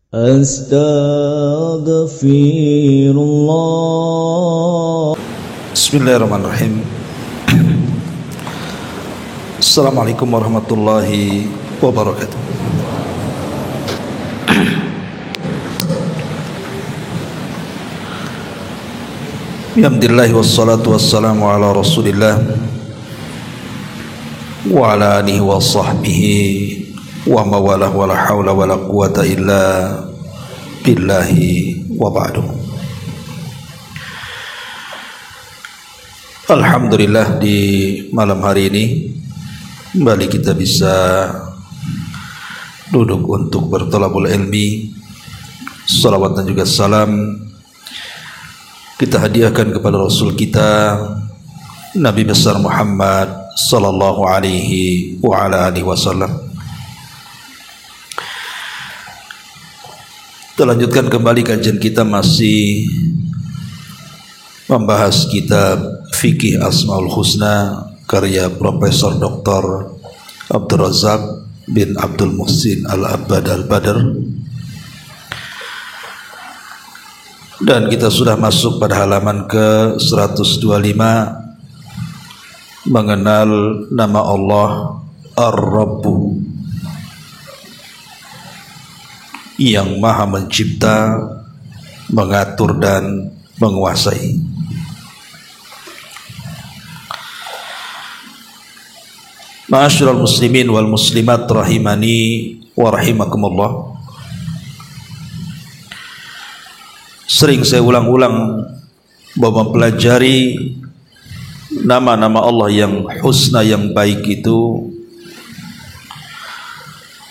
Astaghfirullah. Bismillahirrahmanirrahim. Assalamualaikum warahmatullahi wabarakatuh. Alhamdulillah wassalatu wassalamu ala Rasulillah wa ala alihi wa sahbihi wa mawalah wa la hawla wa la quwata illa billahi wa ba'du. Alhamdulillah, di malam hari ini kembali kita bisa duduk untuk bertolabul ilmi. Salawat dan juga salam kita hadiahkan kepada Rasul kita Nabi besar Muhammad sallallahu alaihi wa ala alihi wasallam. Kita lanjutkan kembali kajian kita, masih membahas kitab Fikih Asmaul Husna karya Profesor Dr. Abdul Razak bin Abdul Muhsin Al-Abbad Al-Badr. Dan kita sudah masuk pada halaman ke 125, mengenal nama Allah Ar-Rabbu, yang maha mencipta, mengatur dan menguasai. Ma'asyiral muslimin wal muslimat rahimani wa rahimakumullah. Sering saya ulang-ulang bahwa mempelajari nama-nama Allah yang husna, yang baik itu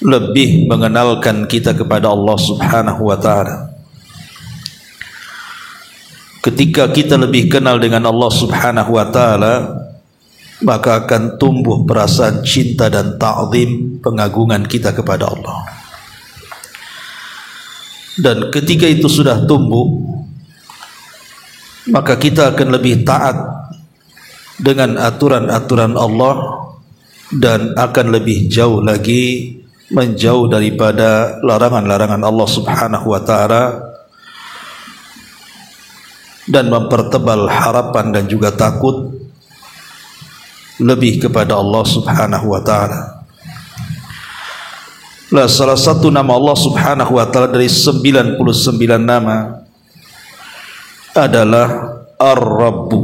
lebih mengenalkan kita kepada Allah Subhanahu wa ta'ala. Ketika kita lebih kenal dengan Allah Subhanahu wa ta'ala, maka akan tumbuh perasaan cinta dan ta'zim, pengagungan kita kepada Allah. Dan ketika itu sudah tumbuh, maka kita akan lebih taat dengan aturan-aturan Allah dan akan lebih jauh lagi menjauh daripada larangan-larangan Allah Subhanahu wa ta'ala, dan mempertebal harapan dan juga takut lebih kepada Allah Subhanahu wa ta'ala. Lah, salah satu nama Allah Subhanahu wa ta'ala dari 99 nama adalah Ar-Rabbu,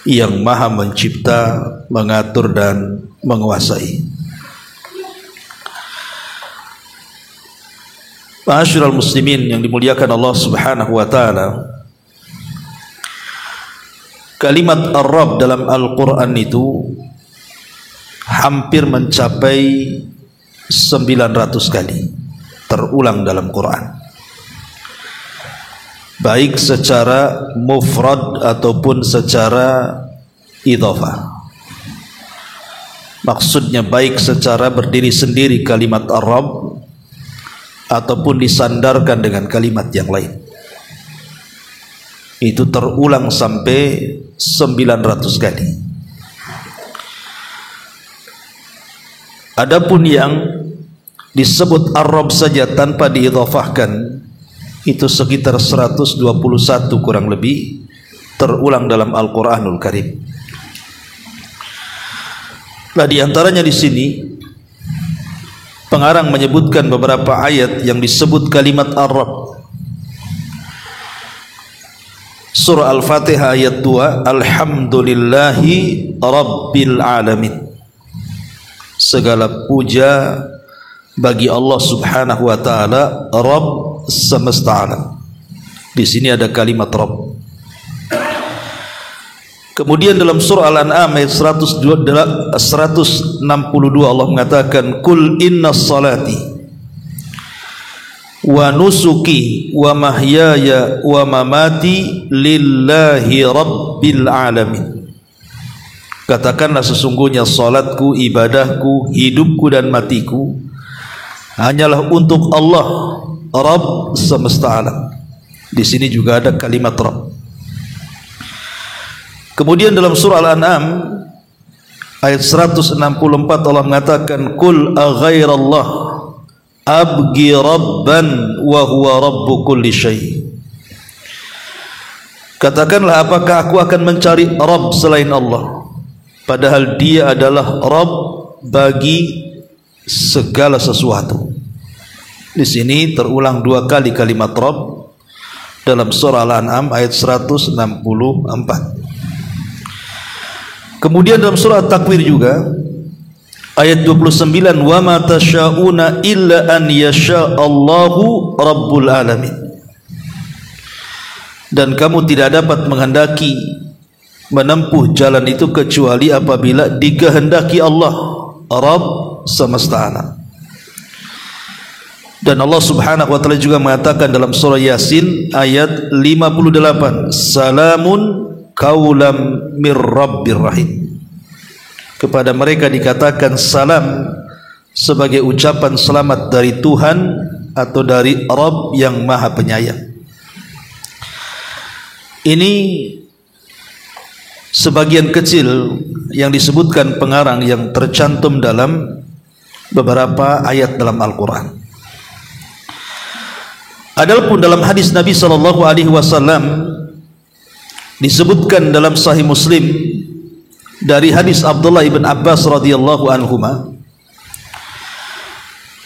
yang maha mencipta, mengatur dan menguasai. Ma'asyiral muslimin yang dimuliakan Allah Subhanahu wa ta'ala, kalimat Ar-Rabb dalam Al-Quran itu hampir mencapai 900 kali terulang dalam Quran, baik secara mufrad ataupun secara idhafah. Maksudnya baik secara berdiri sendiri kalimat Ar-Rabb ataupun disandarkan dengan kalimat yang lain. Itu terulang sampai 900 kali. Adapun yang disebut Ar-Rabb saja tanpa diidhafahkan itu sekitar 121 kurang lebih terulang dalam Al-Quranul Karim. Nah, di antaranya di sini pengarang menyebutkan beberapa ayat yang disebut kalimat Ar-Rabb. Surah Al-Fatihah ayat 2, Alhamdulillahi Rabbil Alamin. Segala puja bagi Allah Subhanahu wa ta'ala, Rabb semesta alam. Di sini ada kalimat Rabb. Kemudian dalam surah Al-An'am ayat 162 Allah mengatakan, Kul inna salati wa nusuki wa mahyaya wa mamati lillahi rabbil alamin. Katakanlah, sesungguhnya salatku, ibadahku, hidupku dan matiku hanyalah untuk Allah, Rabb semesta alam. Di sini juga ada kalimat Rabb. Kemudian dalam surah Al-An'am ayat 164 Allah mengatakan, Qul aghairallah abghi rabban wa huwa rabbu kulli syai. Katakanlah, apakah aku akan mencari Rabb selain Allah, padahal dia adalah Rabb bagi segala sesuatu. Di sini terulang 2 kali kalimat Rabb dalam surah Al-An'am ayat 164. Kemudian dalam surah At-Takwir juga ayat 29, wa ma tasyauna illa an yasha Allahu rabbul alamin. Dan kamu tidak dapat menghendaki menempuh jalan itu kecuali apabila dikehendaki Allah, Rabb semesta alam. Dan Allah Subhanahu wa taala juga mengatakan dalam surah Yasin ayat 58, salamun qaulam mir rabbir rahim. Kepada mereka dikatakan salam sebagai ucapan selamat dari Tuhan atau dari Rabb yang Maha Penyayang. Ini sebagian kecil yang disebutkan pengarang yang tercantum dalam beberapa ayat dalam Al-Quran. Adapun dalam hadis Nabi SAW disebutkan dalam Sahih Muslim dari hadis Abdullah ibn Abbas radhiyallahu anhuma,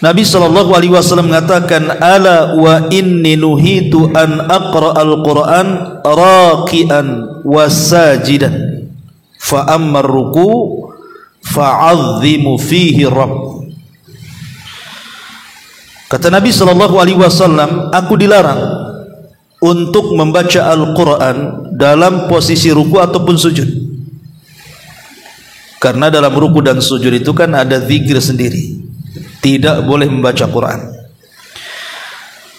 Nabi SAW mengatakan, ala wa inni nuhitu an aqra al-Quran raqian wa sajidan fa amma ruku fa'azzimu fihi rabb. Kata Nabi SAW, aku dilarang untuk membaca Al-Quran dalam posisi ruku ataupun sujud, karena dalam ruku dan sujud itu kan ada zikir sendiri, tidak boleh membaca Quran.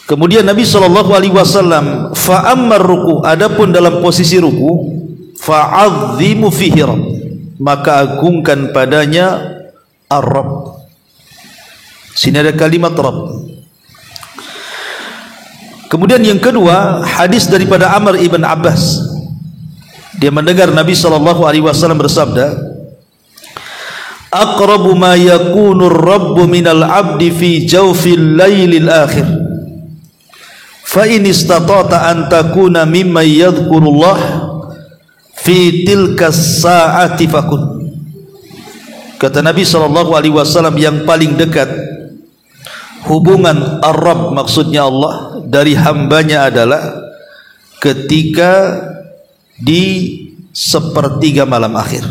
Kemudian Nabi SAW, fa ammar ruku, adapun dalam posisi ruku, fa'azzimu fihi rabb, maka agungkan padanya ar-rabb. Sini ada kalimat Rabb. Kemudian yang kedua, hadis daripada Amr ibn Abbas. Dia mendengar Nabi SAW bersabda, aqrabu ma yakunu ar-rabbu minal abdi fi jawfil laylil akhir fa in istata'ta an takuna mimman yadhkurullah fi tilka as-sa'ati fakun. Kata Nabi SAW, yang paling dekat hubungan ar-Rabb, maksudnya Allah, dari hambanya adalah ketika di sepertiga malam akhir.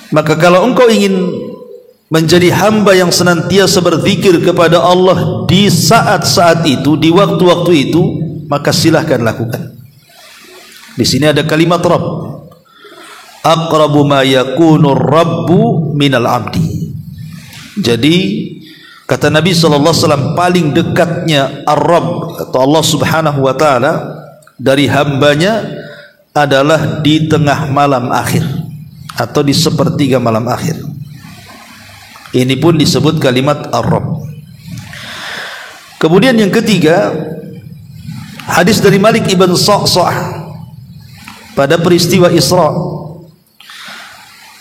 Maka kalau engkau ingin menjadi hamba yang senantiasa berzikir kepada Allah di saat-saat itu, di waktu-waktu itu, maka silahkan lakukan. Di sini ada kalimat Rabb, aqrabu ma yakunu rabbu minal abdi. Jadi kata Nabi SAW, paling dekatnya ar-Rabb atau Allah Subhanahu wa ta'ala dari hambanya adalah di tengah malam akhir atau di sepertiga malam akhir. Ini pun disebut kalimat ar-Rabb. Kemudian yang ketiga, hadis dari Malik ibn Sa'sa'ah pada peristiwa Isra.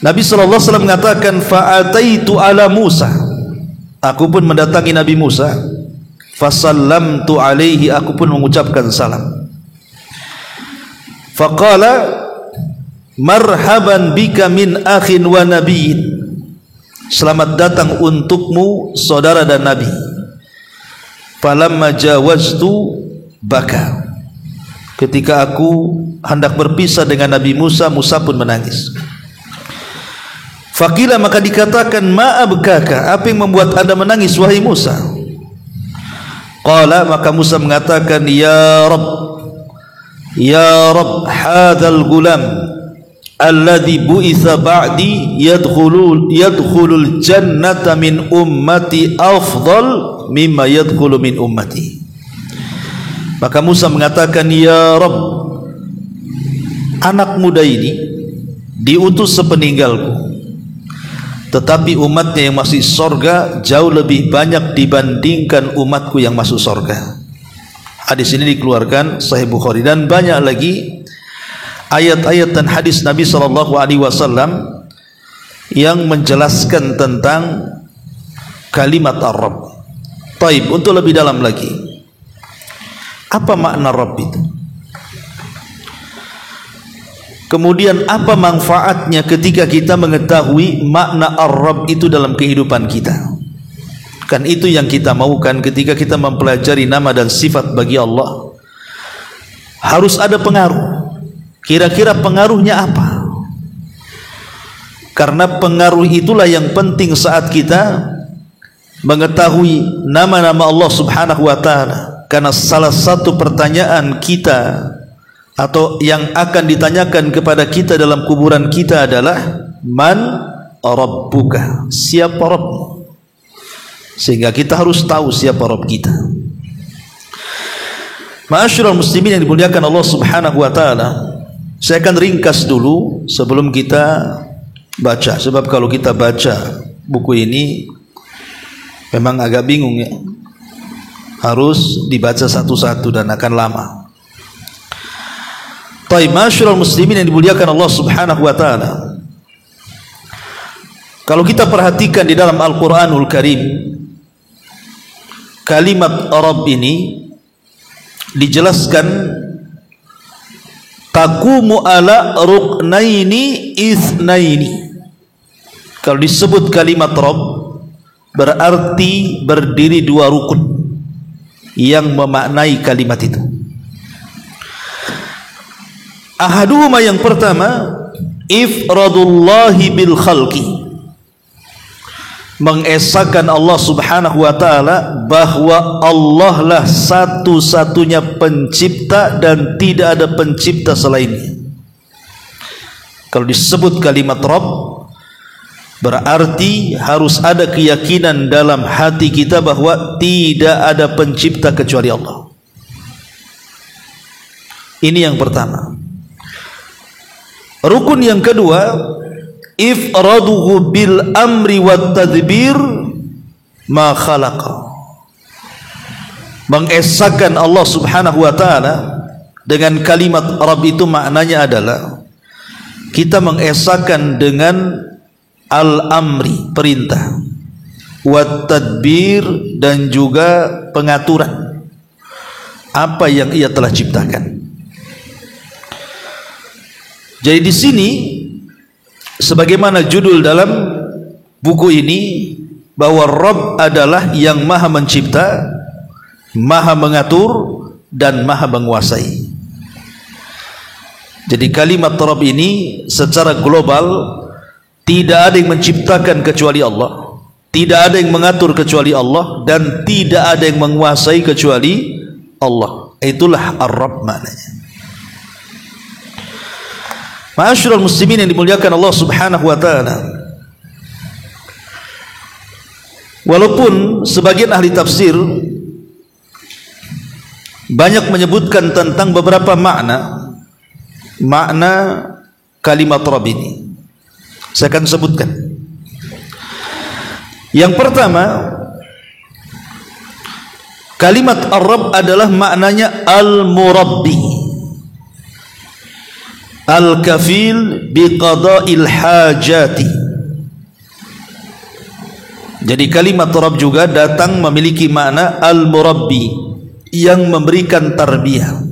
Nabi SAW mengatakan, fa'ataitu ala Musa, aku pun mendatangi Nabi Musa, fasallamtu alaihi, aku pun mengucapkan salam. Faqala marhaban bika min akhin wa nabiyyin, selamat datang untukmu saudara dan nabi. Falamma jawaztu baka, ketika aku hendak berpisah dengan Nabi Musa, Musa pun menangis. Faqila, maka dikatakan, ma'abkaka, apa yang membuat anda menangis wahai Musa? Qala, maka Musa mengatakan, ya Rabb, hadzal gulam alladhi bu'itha ba'di yadkhulul jannata min ummati afdal mimma yadkhulu min ummati. Maka Musa mengatakan, ya Rabb, anak muda ini diutus sepeninggalku, tetapi umatnya yang masuk surga jauh lebih banyak dibandingkan umatku yang masuk surga. Hadis ini dikeluarkan Sahih Bukhari, dan banyak lagi ayat-ayat dan hadis Nabi SAW yang menjelaskan tentang kalimat Ar-Rabb. Taib, untuk lebih dalam lagi, apa makna Rabb itu? Kemudian apa manfaatnya ketika kita mengetahui makna Ar-Rabb itu dalam kehidupan kita? Kan itu yang kita maukan ketika kita mempelajari nama dan sifat bagi Allah. Harus ada pengaruh. Kira-kira pengaruhnya apa? Karena pengaruh itulah yang penting saat kita mengetahui nama-nama Allah Subhanahu wa ta'ala. Karena salah satu pertanyaan kita atau yang akan ditanyakan kepada kita dalam kuburan kita adalah man rabbuka, siapa Rabbmu? Sehingga kita harus tahu siapa Rabb kita. Ma'asyiral muslimin yang dimuliakan Allah Subhanahu wa ta'ala, saya akan ringkas dulu sebelum kita baca, sebab kalau kita baca buku ini memang agak bingung ya, harus dibaca satu-satu dan akan lama. Taib, ma'asyiral muslimin yang dimuliakan Allah Subhanahu wa ta'ala, kalau kita perhatikan di dalam Al-Quranul Karim, kalimat Rabb ini dijelaskan taqumu ala ruknaini itsnaini. Kalau disebut kalimat Rabb berarti berdiri dua rukun yang memaknai kalimat itu. Ahaduhuma, yang pertama, ifradullahi bil khalqi, mengesahkan Allah Subhanahu wa ta'ala bahwa Allah lah satu-satunya pencipta dan tidak ada pencipta selainnya. Kalau disebut kalimat Rabb berarti harus ada keyakinan dalam hati kita bahwa tidak ada pencipta kecuali Allah. Ini yang pertama. Rukun yang kedua, ifraduhu bil amri wat tadbir ma khalaqa, mengesahkan Allah Subhanahu wa ta'ala dengan kalimat Rabb itu maknanya adalah kita mengesahkan dengan al-amri, perintah, wat tadbir, dan juga pengaturan apa yang ia telah ciptakan. Jadi di sini sebagaimana judul dalam buku ini, bahwa Rabb adalah yang maha mencipta, maha mengatur, dan maha menguasai. Jadi kalimat Rabb ini secara global tidak ada yang menciptakan kecuali Allah, tidak ada yang mengatur kecuali Allah, dan tidak ada yang menguasai kecuali Allah. Itulah Ar-Rabb maknanya. Ma'asyiral muslimin yang dimuliakan Allah Subhanahu wa ta'ala, walaupun sebagian ahli tafsir banyak menyebutkan tentang beberapa makna kalimat Rabb ini, saya akan sebutkan. Yang pertama, kalimat Ar-Rabb adalah maknanya Al-Murabbi, Al-Kafil biqada'il hajati. Jadi kalimat Rabb juga datang memiliki makna Al-Murabbi, yang memberikan tarbiyah,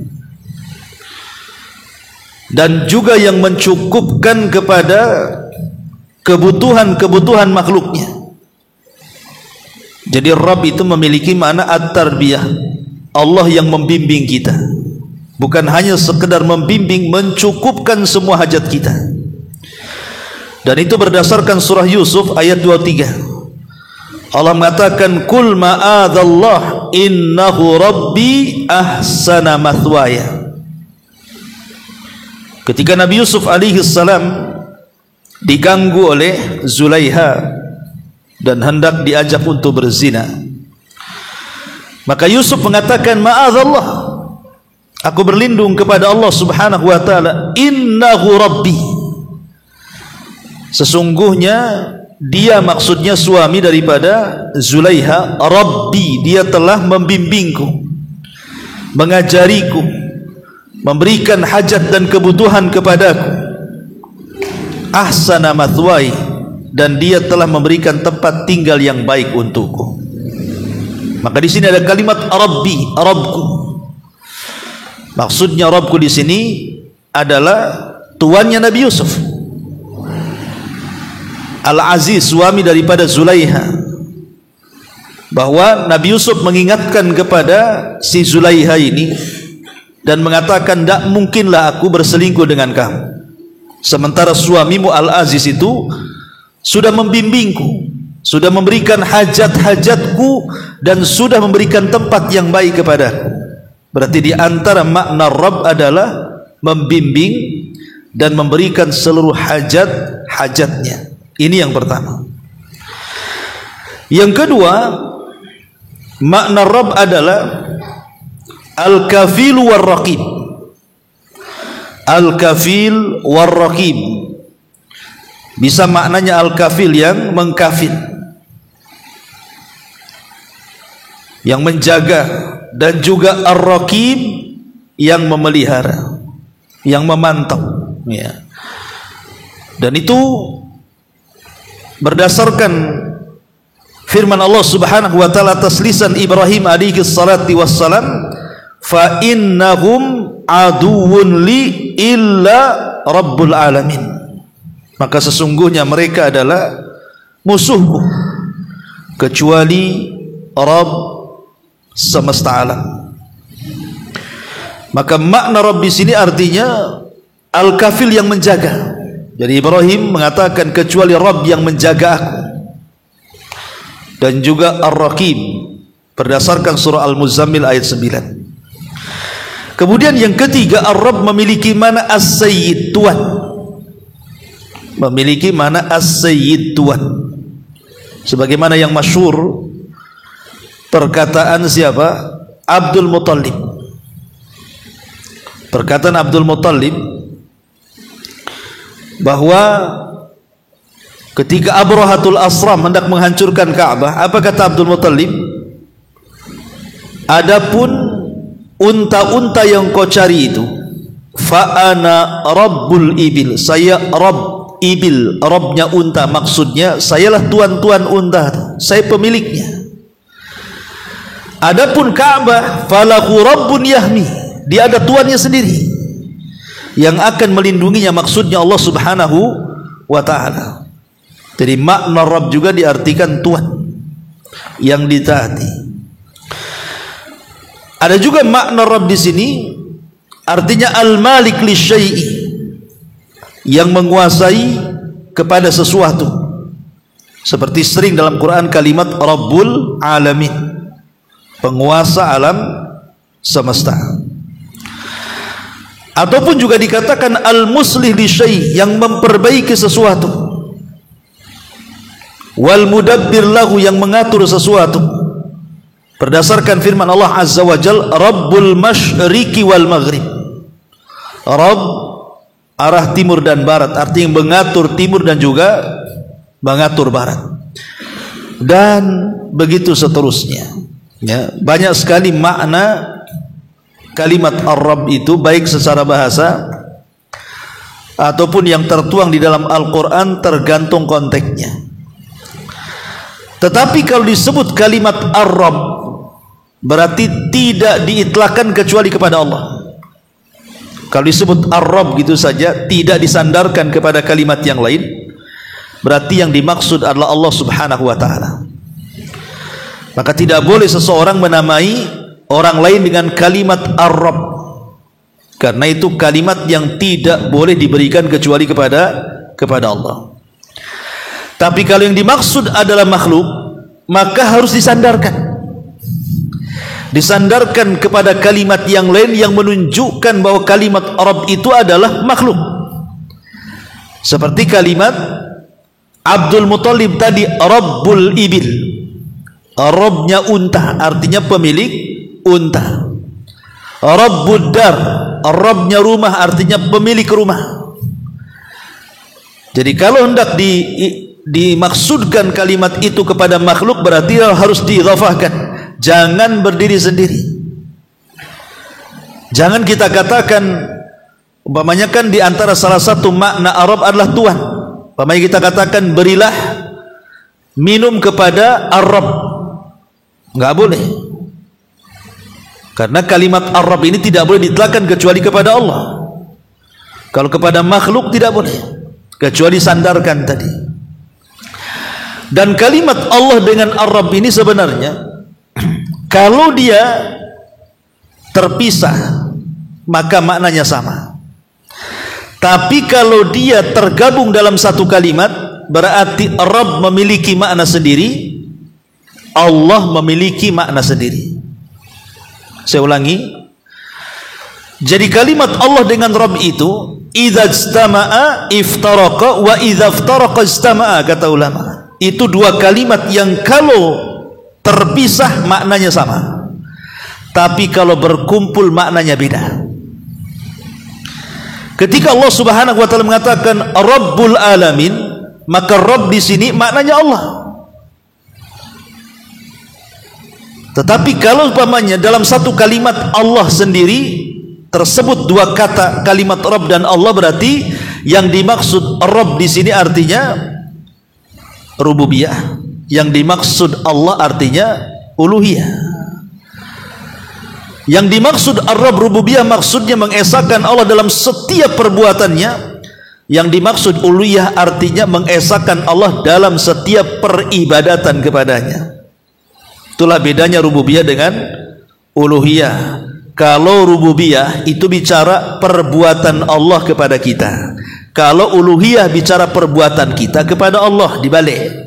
dan juga yang mencukupkan kepada kebutuhan-kebutuhan makhluknya. Jadi Rabb itu memiliki makna at-tarbiyah, Allah yang membimbing kita, bukan hanya sekedar membimbing, mencukupkan semua hajat kita. Dan itu berdasarkan surah Yusuf ayat 23. Allah mengatakan, kul ma'adallah innahu rabbi ahsana mathwaya. Ketika Nabi Yusuf alaihi salam diganggu oleh Zulaiha dan hendak diajak untuk berzina, maka Yusuf mengatakan, ma'adallah, aku berlindung kepada Allah Subhanahu wa ta'ala, innahu rabbi, sesungguhnya dia, maksudnya suami daripada Zulaiha, Rabbi, dia telah membimbingku, mengajariku, memberikan hajat dan kebutuhan kepadaku. Ahsana mathwai, dan Dia telah memberikan tempat tinggal yang baik untukku. Maka di sini ada kalimat Rabbi, Rabbku. Maksudnya Rabbku di sini adalah tuannya Nabi Yusuf, Al-Aziz, suami daripada Zulaiha. Bahwa Nabi Yusuf mengingatkan kepada si Zulaiha ini dan mengatakan, tak mungkinlah aku berselingkuh dengan kamu, sementara suamimu Al-Aziz itu sudah membimbingku, sudah memberikan hajat-hajatku, dan sudah memberikan tempat yang baik kepadaku. Berarti di antara makna Rabb adalah membimbing dan memberikan seluruh hajat-hajatnya. Ini yang pertama. Yang kedua, makna Rabb adalah Al-Kafil war-Raqib. Al-Kafil war-Raqib bisa maknanya Al-Kafil yang mengkafil, yang menjaga, dan juga Ar-Raqib yang memelihara, yang memantau, ya. Dan itu berdasarkan firman Allah Subhanahu wa taala atas lisan Ibrahim alaihi salatu wassalam, fa innahum aduwwun li illa rabbul alamin. Maka sesungguhnya mereka adalah musuhku kecuali Rabb semesta alam. Maka makna Rabb di sini artinya Al-Kafil yang menjaga. Jadi Ibrahim mengatakan kecuali Rabb yang menjaga aku, dan juga Ar-Raqib berdasarkan surah Al-Muzammil ayat 9. Kemudian yang ketiga, Ar-Rabb memiliki mana As-Sayyid, Tuhan. Memiliki mana As-Sayyid, Tuhan. Sebagaimana yang masyhur perkataan siapa? Abdul Muttalib. Perkataan Abdul Muttalib bahwa ketika Abrahatul Asram hendak menghancurkan Ka'bah, apa kata Abdul Muttalib? Adapun unta-unta yang kau cari itu, fa ana rabbul ibil, saya Rabb ibil, Rabbnya unta, maksudnya sayalah tuan-tuan unta, saya pemiliknya. Adapun Ka'bah, falahu rabbun yahmi, dia ada tuannya sendiri yang akan melindunginya, maksudnya Allah Subhanahu wa ta'ala. Jadi makna Rabb juga diartikan Tuhan yang ditaati. Ada juga makna Rabb di sini artinya Al-Malik li syai'i, yang menguasai kepada sesuatu. Seperti sering dalam Quran kalimat Rabbul Alamin, penguasa alam semesta. Ataupun juga dikatakan Al-Muslih li syai', yang memperbaiki sesuatu. Wal mudabbir lahu, yang mengatur sesuatu. Berdasarkan firman Allah Azza wa Jal, Rabbul Masyriqi wal Maghrib, Rabb arah timur dan barat, artinya mengatur timur dan juga mengatur barat, dan begitu seterusnya, ya. Banyak sekali makna kalimat Ar-Rabb itu, baik secara bahasa ataupun yang tertuang di dalam Al-Quran, tergantung konteksnya. Tetapi kalau disebut kalimat Ar-Rabb, berarti tidak diitlakkan kecuali kepada Allah. Kalau disebut Ar-Rabb gitu saja, tidak disandarkan kepada kalimat yang lain, berarti yang dimaksud adalah Allah Subhanahu wa ta'ala. Maka tidak boleh seseorang menamai orang lain dengan kalimat Ar-Rabb, karena itu kalimat yang tidak boleh diberikan kecuali kepada Allah. Tapi kalau yang dimaksud adalah makhluk, maka harus disandarkan kepada kalimat yang lain yang menunjukkan bahwa kalimat Rabb itu adalah makhluk. Seperti kalimat Abdul Muttalib tadi, Rabbul Ibil, Rabbnya unta, artinya pemilik unta. Rabbud Dar, Rabbnya rumah, artinya pemilik rumah. Jadi kalau hendak dimaksudkan kalimat itu kepada makhluk, berarti harus diidhafahkan, jangan berdiri sendiri. Jangan kita katakan, umpamanya kan di antara salah satu makna Arab adalah Tuhan. Umpamanya kita katakan berilah minum kepada Ar-Rabb, nggak boleh, karena kalimat Ar-Rabb ini tidak boleh ditlakkan kecuali kepada Allah. Kalau kepada makhluk tidak boleh, kecuali sandarkan tadi. Dan kalimat Allah dengan Ar-Rabb ini sebenarnya kalau dia terpisah maka maknanya sama. Tapi kalau dia tergabung dalam satu kalimat, berarti Rabb memiliki makna sendiri, Allah memiliki makna sendiri. Saya ulangi. Jadi kalimat Allah dengan Rabb itu idza ijtama'a iftaraqa wa idza iftaraqa ijtama'a, kata ulama. Itu dua kalimat yang kalau terpisah maknanya sama, tapi kalau berkumpul maknanya beda. Ketika Allah Subhanahu wa taala mengatakan Rabbul Alamin, maka Rabb di sini maknanya Allah. Tetapi kalau umpamanya dalam satu kalimat Allah sendiri tersebut dua kata kalimat Rabb dan Allah, berarti yang dimaksud Rabb di sini artinya rububiyah, yang dimaksud Allah artinya uluhiyah. Yang dimaksud Ar-Rabb rububiyah maksudnya mengesahkan Allah dalam setiap perbuatannya. Yang dimaksud uluhiyah artinya mengesahkan Allah dalam setiap peribadatan kepadanya. Itulah bedanya rububiyah dengan uluhiyah. Kalau rububiyah itu bicara perbuatan Allah kepada kita, kalau uluhiyah bicara perbuatan kita kepada Allah, dibalik.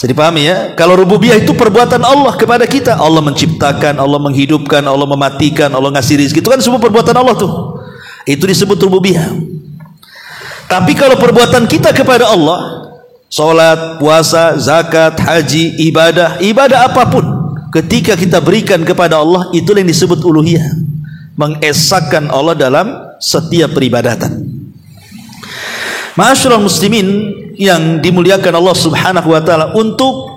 Jadi pahami ya, kalau rububiyah itu perbuatan Allah kepada kita, Allah menciptakan, Allah menghidupkan, Allah mematikan, Allah ngasih rezeki, itu kan semua perbuatan Allah tuh, itu disebut rububiyah. Tapi kalau perbuatan kita kepada Allah, sholat, puasa, zakat, haji, ibadah apapun, ketika kita berikan kepada Allah, itulah yang disebut uluhiyah, mengesahkan Allah dalam setiap peribadatan. Ma'asyiral muslimin yang dimuliakan Allah Subhanahu wa taala, untuk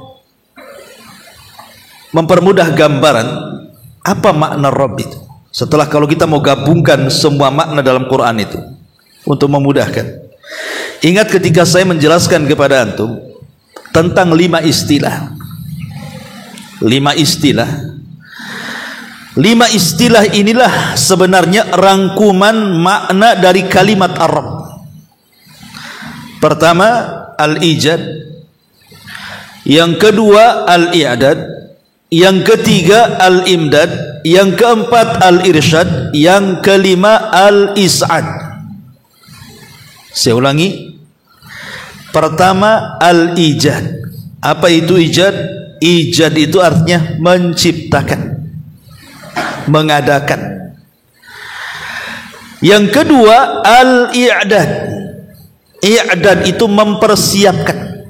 mempermudah gambaran apa makna Rabb itu, setelah kalau kita mau gabungkan semua makna dalam Quran itu untuk memudahkan, ingat ketika saya menjelaskan kepada antum tentang 5 istilah. 5 istilah inilah sebenarnya rangkuman makna dari kalimat Ar-Rabb. Pertama al-ijad, yang kedua al-i'dad, yang ketiga al-imdad, yang keempat al-irsyad, yang kelima al-is'ad. Saya ulangi. Pertama al-ijad. Apa itu ijad? Ijad itu artinya menciptakan, mengadakan. Yang kedua al-i'dad. I'dad itu mempersiapkan.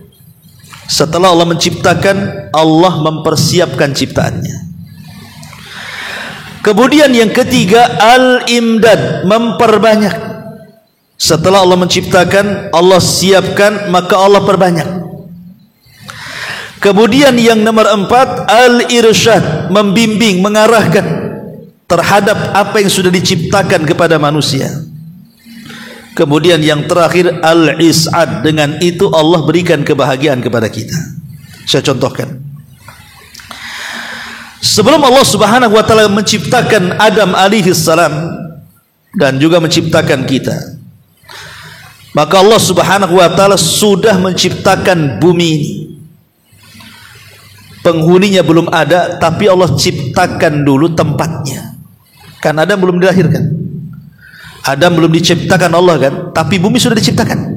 Setelah Allah menciptakan, Allah mempersiapkan ciptaannya. Kemudian yang ketiga al-imdad, memperbanyak. Setelah Allah menciptakan, Allah siapkan, maka Allah perbanyak. Kemudian yang nomor 4 al-irsyad, membimbing, mengarahkan terhadap apa yang sudah diciptakan kepada manusia. Kemudian yang terakhir al-is'ad, dengan itu Allah berikan kebahagiaan kepada kita. Saya contohkan. Sebelum Allah Subhanahu wa taala menciptakan Adam alaihi salam dan juga menciptakan kita, maka Allah Subhanahu wa taala sudah menciptakan bumi ini. Penghuninya belum ada, tapi Allah ciptakan dulu tempatnya. Kan Adam belum dilahirkan, Adam belum diciptakan Allah kan, tapi bumi sudah diciptakan.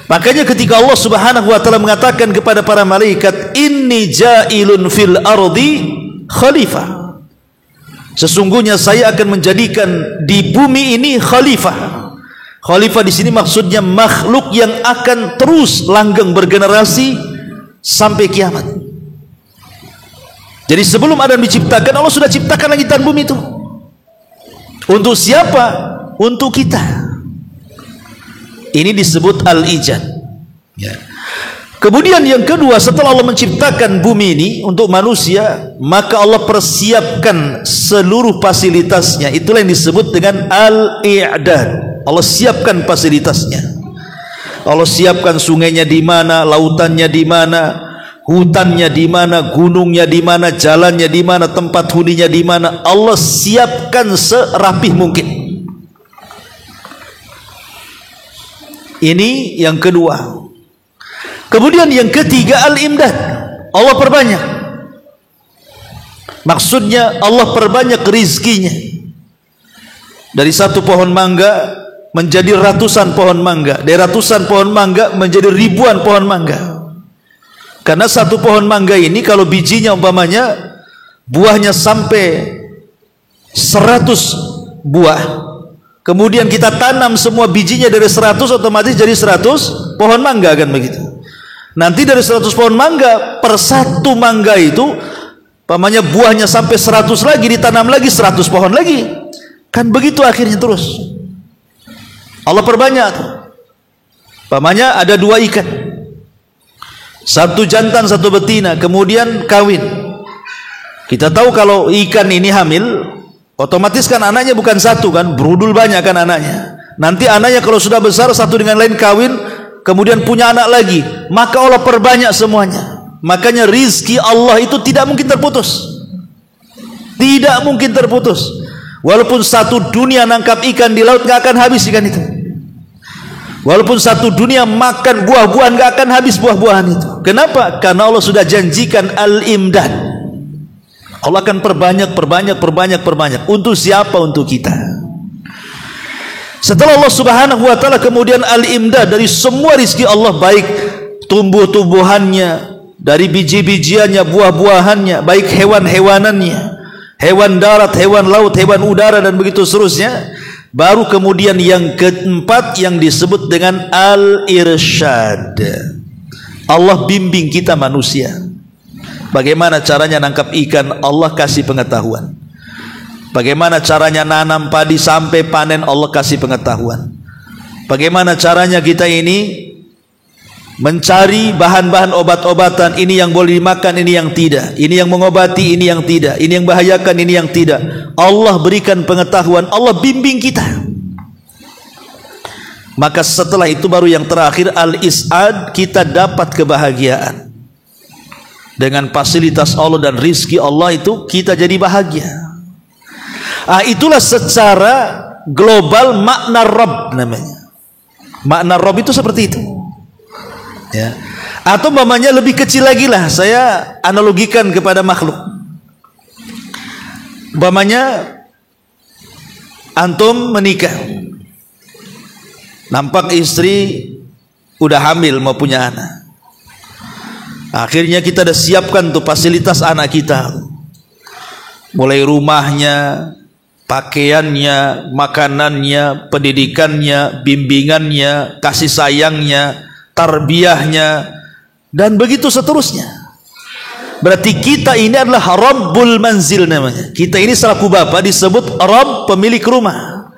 Makanya ketika Allah Subhanahu wa taala mengatakan kepada para malaikat, inni ja'ilun fil ardi khalifah, sesungguhnya saya akan menjadikan di bumi ini khalifah. Khalifah di sini maksudnya makhluk yang akan terus langgeng bergenerasi sampai kiamat. Jadi sebelum Adam diciptakan, Allah sudah ciptakan langit dan bumi itu. Untuk siapa? Untuk kita. Ini disebut al-ijad. Ya. Kemudian yang kedua, setelah Allah menciptakan bumi ini untuk manusia, maka Allah persiapkan seluruh fasilitasnya. Itulah yang disebut dengan al-i'dad. Allah siapkan fasilitasnya. Allah siapkan sungainya di mana, lautannya di mana, hutannya di mana, gunungnya di mana, jalannya di mana, tempat huninya di mana. Allah siapkan serapih mungkin. Ini yang kedua. Kemudian yang ketiga, al-imdad. Allah perbanyak. Maksudnya Allah perbanyak rizkinya. Dari satu pohon mangga menjadi ratusan pohon mangga, dari ratusan pohon mangga menjadi ribuan pohon mangga. Karena satu pohon mangga ini kalau bijinya umpamanya buahnya sampai 100 buah, kemudian kita tanam semua bijinya dari 100, otomatis jadi 100 pohon mangga, kan begitu. Nanti dari 100 pohon mangga, per satu mangga itu umpamanya buahnya sampai 100 lagi, ditanam lagi 100 pohon lagi. Kan begitu akhirnya terus. Allah perbanyak. Umpamanya ada 2 ikan, satu jantan satu betina, kemudian kawin. Kita tahu kalau ikan ini hamil, otomatis kan anaknya bukan satu, kan berudul banyak kan anaknya. Nanti anaknya kalau sudah besar satu dengan lain kawin, kemudian punya anak lagi, maka Allah perbanyak semuanya. Makanya rizki Allah itu tidak mungkin terputus, tidak mungkin terputus. Walaupun satu dunia nangkap ikan di laut, gak akan habis ikan itu. Walaupun satu dunia makan buah-buahan, gak akan habis buah-buahan itu. Kenapa? Karena Allah sudah janjikan al-imdad. Allah akan perbanyak. Untuk siapa? Untuk kita. Setelah Allah subhanahu wa ta'ala kemudian al-imdad dari semua rizki Allah, baik tumbuh-tumbuhannya, dari biji-bijiannya, buah-buahannya, baik hewan-hewanannya, hewan darat, hewan laut, hewan udara, dan begitu seterusnya. Baru kemudian yang keempat yang disebut dengan al-irsyad. Allah bimbing kita manusia. Bagaimana caranya nangkap ikan, Allah kasih pengetahuan. Bagaimana caranya nanam padi sampai panen, Allah kasih pengetahuan. Bagaimana caranya kita ini mencari bahan-bahan obat-obatan, ini yang boleh dimakan, ini yang tidak, ini yang mengobati, ini yang tidak, ini yang bahayakan, ini yang tidak. Allah berikan pengetahuan, Allah bimbing kita. Maka setelah itu baru yang terakhir al-is'ad, kita dapat kebahagiaan. Dengan fasilitas Allah dan rizki Allah itu kita jadi bahagia. Itulah secara global makna Rabb namanya. Makna Rabb itu seperti itu. Ya. Atau umpamanya lebih kecil lagi lah, saya analogikan kepada makhluk. Umpamanya antum menikah, nampak istri udah hamil mau punya anak. Akhirnya kita udah siapkan tuh fasilitas anak kita, mulai rumahnya, pakaiannya, makanannya, pendidikannya, bimbingannya, kasih sayangnya, tarbiyahnya, dan begitu seterusnya. Berarti kita ini adalah Rabbul Manzil namanya. Kita ini selaku bapak disebut Rabb, pemilik rumah.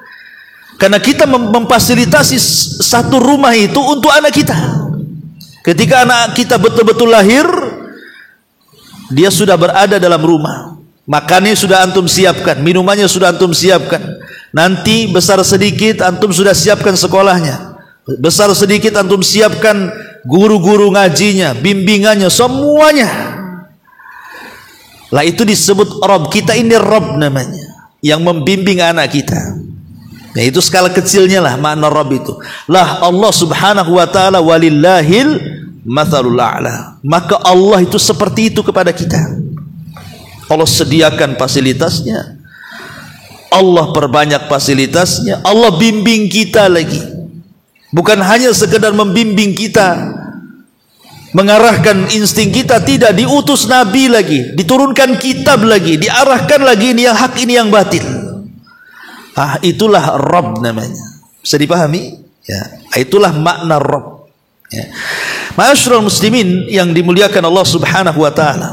Karena kita memfasilitasi satu rumah itu untuk anak kita. Ketika anak kita betul-betul lahir, dia sudah berada dalam rumah. Makannya sudah antum siapkan, minumannya sudah antum siapkan. Nanti besar sedikit antum sudah siapkan sekolahnya. Besar sedikit antum siapkan guru-guru ngajinya, bimbingannya, semuanya. Lah itu disebut Rabb. Kita ini Rabb namanya, yang membimbing anak kita. Nah itu skala kecilnya lah makna Rabb itu. Lah Allah subhanahu wa ta'ala walillahil mathalul a'la. Maka Allah itu seperti itu kepada kita. Allah sediakan fasilitasnya, Allah perbanyak fasilitasnya, Allah bimbing kita lagi. Bukan hanya sekedar membimbing kita, mengarahkan insting kita, tidak, diutus nabi lagi, diturunkan kitab lagi, diarahkan lagi, ini yang hak, ini yang batil. Itulah Rabb namanya. Bisa dipahami? Ya, itulah makna Rabb. Ya. Ma'asyiral muslimin yang dimuliakan Allah Subhanahu wa taala.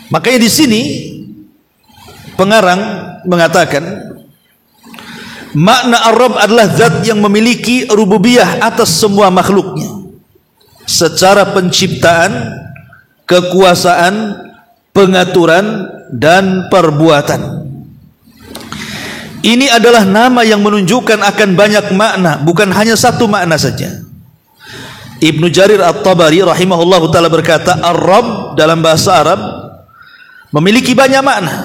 Makanya di sini pengarang mengatakan makna Ar-Rabb adalah zat yang memiliki rububiyah atas semua makhluknya secara penciptaan, kekuasaan, pengaturan, dan perbuatan. Ini adalah nama yang menunjukkan akan banyak makna, bukan hanya satu makna saja. Ibnu Jarir At-Tabari rahimahullahu taala berkata, Ar-Rabb dalam bahasa Arab memiliki banyak makna.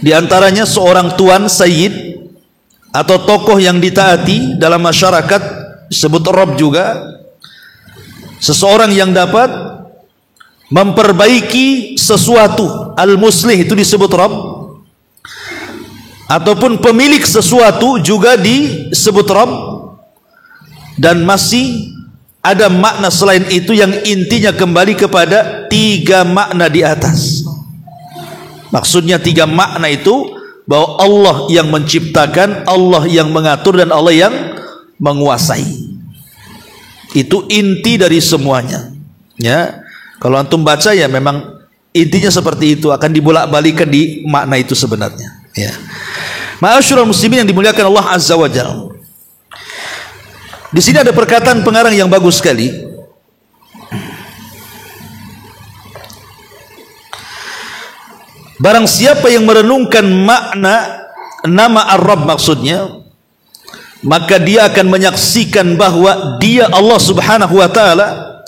Di antaranya seorang tuan, sayyid, atau tokoh yang ditaati dalam masyarakat disebut Rabb juga. Seseorang yang dapat memperbaiki sesuatu, al-muslih itu disebut Rabb. Ataupun pemilik sesuatu juga disebut Rabb. Dan masih ada makna selain itu yang intinya kembali kepada 3 makna di atas. Maksudnya 3 makna itu bahwa Allah yang menciptakan, Allah yang mengatur, dan Allah yang menguasai. Itu inti dari semuanya. Ya, kalau antum baca ya memang intinya seperti itu, akan dibolak-balikan di makna itu sebenarnya. Ya. Ma'asyiral muslimin yang dimuliakan Allah Azza wa Jalla. Di sini ada perkataan pengarang yang bagus sekali. Barang siapa yang merenungkan makna nama Ar-Rabb maksudnya, maka dia akan menyaksikan bahwa dia Allah Subhanahu wa taala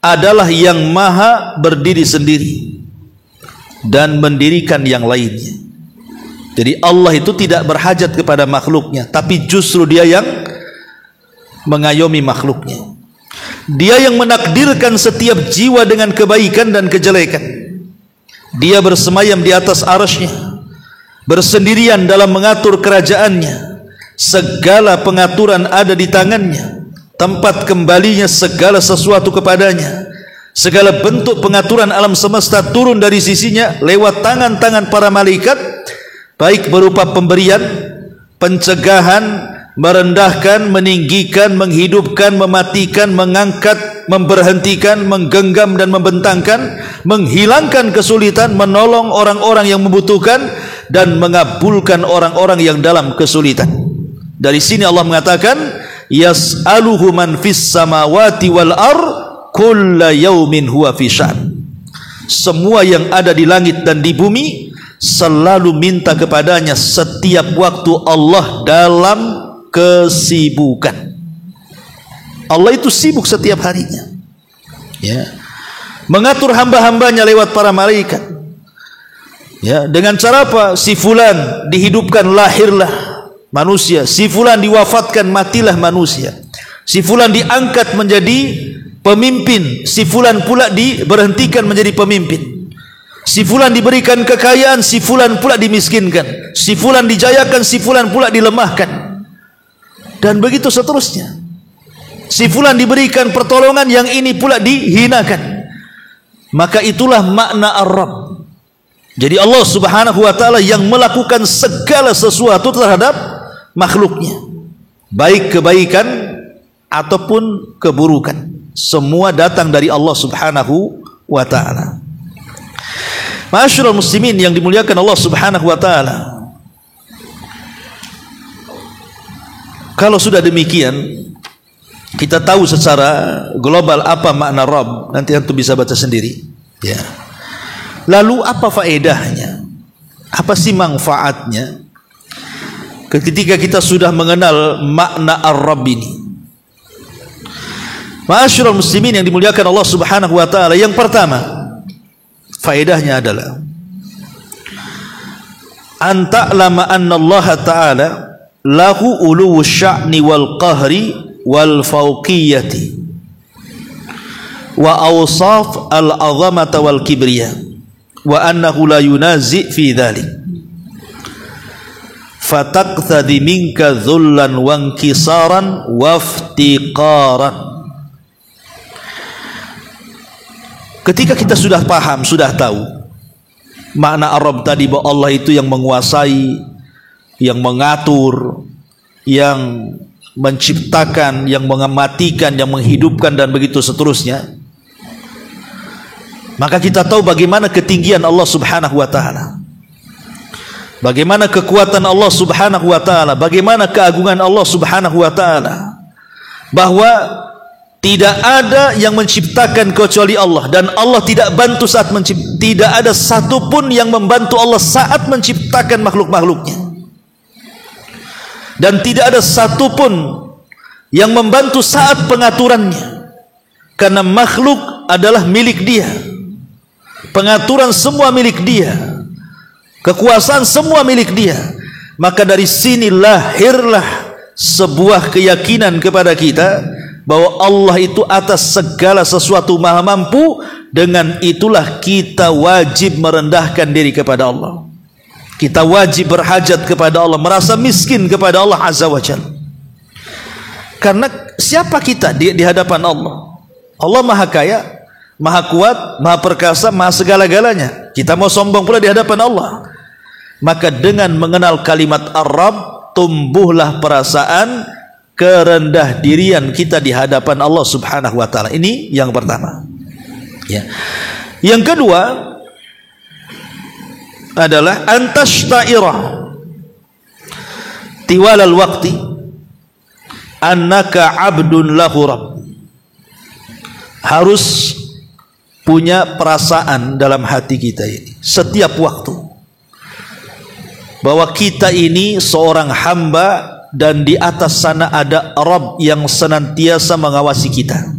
adalah yang maha berdiri sendiri dan mendirikan yang lainnya. Jadi Allah itu tidak berhajat kepada makhluknya, tapi justru dia yang mengayomi makhluknya. Dia yang menakdirkan setiap jiwa dengan kebaikan dan kejelekan. Dia bersemayam di atas arasy-Nya, bersendirian dalam mengatur kerajaannya. Segala pengaturan ada di tangannya, tempat kembalinya segala sesuatu kepadanya. Segala bentuk pengaturan alam semesta turun dari sisinya lewat tangan-tangan para malaikat, baik berupa pemberian, pencegahan, merendahkan, meninggikan, menghidupkan, mematikan, mengangkat, memberhentikan, menggenggam dan membentangkan, menghilangkan kesulitan, menolong orang-orang yang membutuhkan, dan mengabulkan orang-orang yang dalam kesulitan. Dari sini Allah mengatakan, yas'aluhu man fis samawati wal ar kulla yaumin huwa fi sya'n. Semua yang ada di langit dan di bumi selalu minta kepadanya setiap waktu Allah dalam kesibukan. Allah itu sibuk setiap harinya, ya, mengatur hamba-hambanya lewat para malaikat. Ya, dengan cara apa? Si fulan dihidupkan, lahirlah manusia. Si fulan diwafatkan, matilah manusia. Si fulan diangkat menjadi pemimpin, si fulan pula diberhentikan menjadi pemimpin. Si fulan diberikan kekayaan, si fulan pula dimiskinkan. Si fulan dijayakan, si fulan pula dilemahkan. Dan begitu seterusnya. Si fulan diberikan pertolongan, yang ini pula dihinakan. Maka itulah makna Ar-Rabb. Jadi Allah Subhanahu wa taala yang melakukan segala sesuatu terhadap makhluknya, baik kebaikan ataupun keburukan, semua datang dari Allah Subhanahu wa taala. Ma'asyiral muslimin yang dimuliakan Allah Subhanahu wa taala, kalau sudah demikian kita tahu secara global apa makna Rabb, nanti antum bisa baca sendiri, ya. Lalu apa faedahnya? Apa sih manfaatnya ketika kita sudah mengenal makna Ar-Rabb ini? Ma'asyiral muslimin yang dimuliakan Allah Subhanahu wa taala, yang pertama faedahnya adalah an ta'lama anna Allah ta'ala lahu uluwus sya'ni wal qahri wal fawqiyati wa awsaf al-azamata wal kibriya wa annahu la yunazi fi dhalik fataqtadi minka dhullan wa inkisaran wa iftiqaran. Ketika kita sudah paham, sudah tahu makna Ar-Rabb tadi, bahwa Allah itu yang menguasai, yang mengatur, yang menciptakan, yang mematikan, yang menghidupkan, dan begitu seterusnya, maka kita tahu bagaimana ketinggian Allah Subhanahu wa taala, bagaimana kekuatan Allah Subhanahu wa taala, bagaimana keagungan Allah Subhanahu wa taala, bahwa tidak ada yang menciptakan kecuali Allah, dan Allah tidak bantu saat menciptakan. Tidak ada satupun yang membantu Allah saat menciptakan makhluk-makhluknya. dan tidak ada satupun yang membantu saat pengaturannya, karena makhluk adalah milik dia, pengaturan semua milik dia, kekuasaan semua milik dia. Maka dari sini lahirlah sebuah keyakinan kepada kita bahwa Allah itu atas segala sesuatu maha mampu. Dengan itulah kita wajib merendahkan diri kepada Allah, kita wajib berhajat kepada Allah, merasa miskin kepada Allah Azza wa Jalla. Karena siapa kita di hadapan Allah? Allah maha kaya, maha kuat, maha perkasa, maha segala-galanya. Kita mau sombong pula di hadapan Allah? Maka dengan mengenal kalimat Ar-Rabb, tumbuhlah perasaan kerendah dirian kita di hadapan Allah Subhanahu wa taala. Ini yang pertama. Ya. Yang kedua adalah antashtaira tiwalal waqti annaka abdun lahu rabb. Harus punya perasaan dalam hati kita ini setiap waktu bahwa kita ini seorang hamba dan di atas sana ada Rabb yang senantiasa mengawasi kita,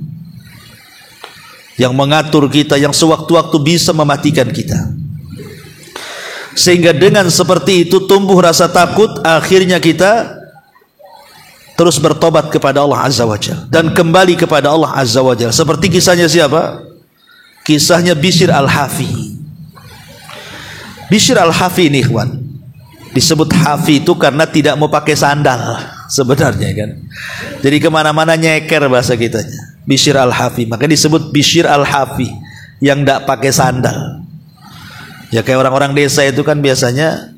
yang mengatur kita, yang sewaktu-waktu bisa mematikan kita. Sehingga dengan seperti itu tumbuh rasa takut, akhirnya kita terus bertobat kepada Allah Azza wa Jalla dan kembali kepada Allah Azza wa Jalla. Seperti kisahnya siapa? Kisahnya Bishr al-Hafi. Bishr al-Hafi ini ikhwan, disebut Hafi itu karena tidak mau pakai sandal sebenarnya kan. Jadi kemana-mana nyeker bahasa kitanya. Bishr al-Hafi, maka disebut Bishr al-Hafi, yang tidak pakai sandal. Ya kayak orang-orang desa itu kan biasanya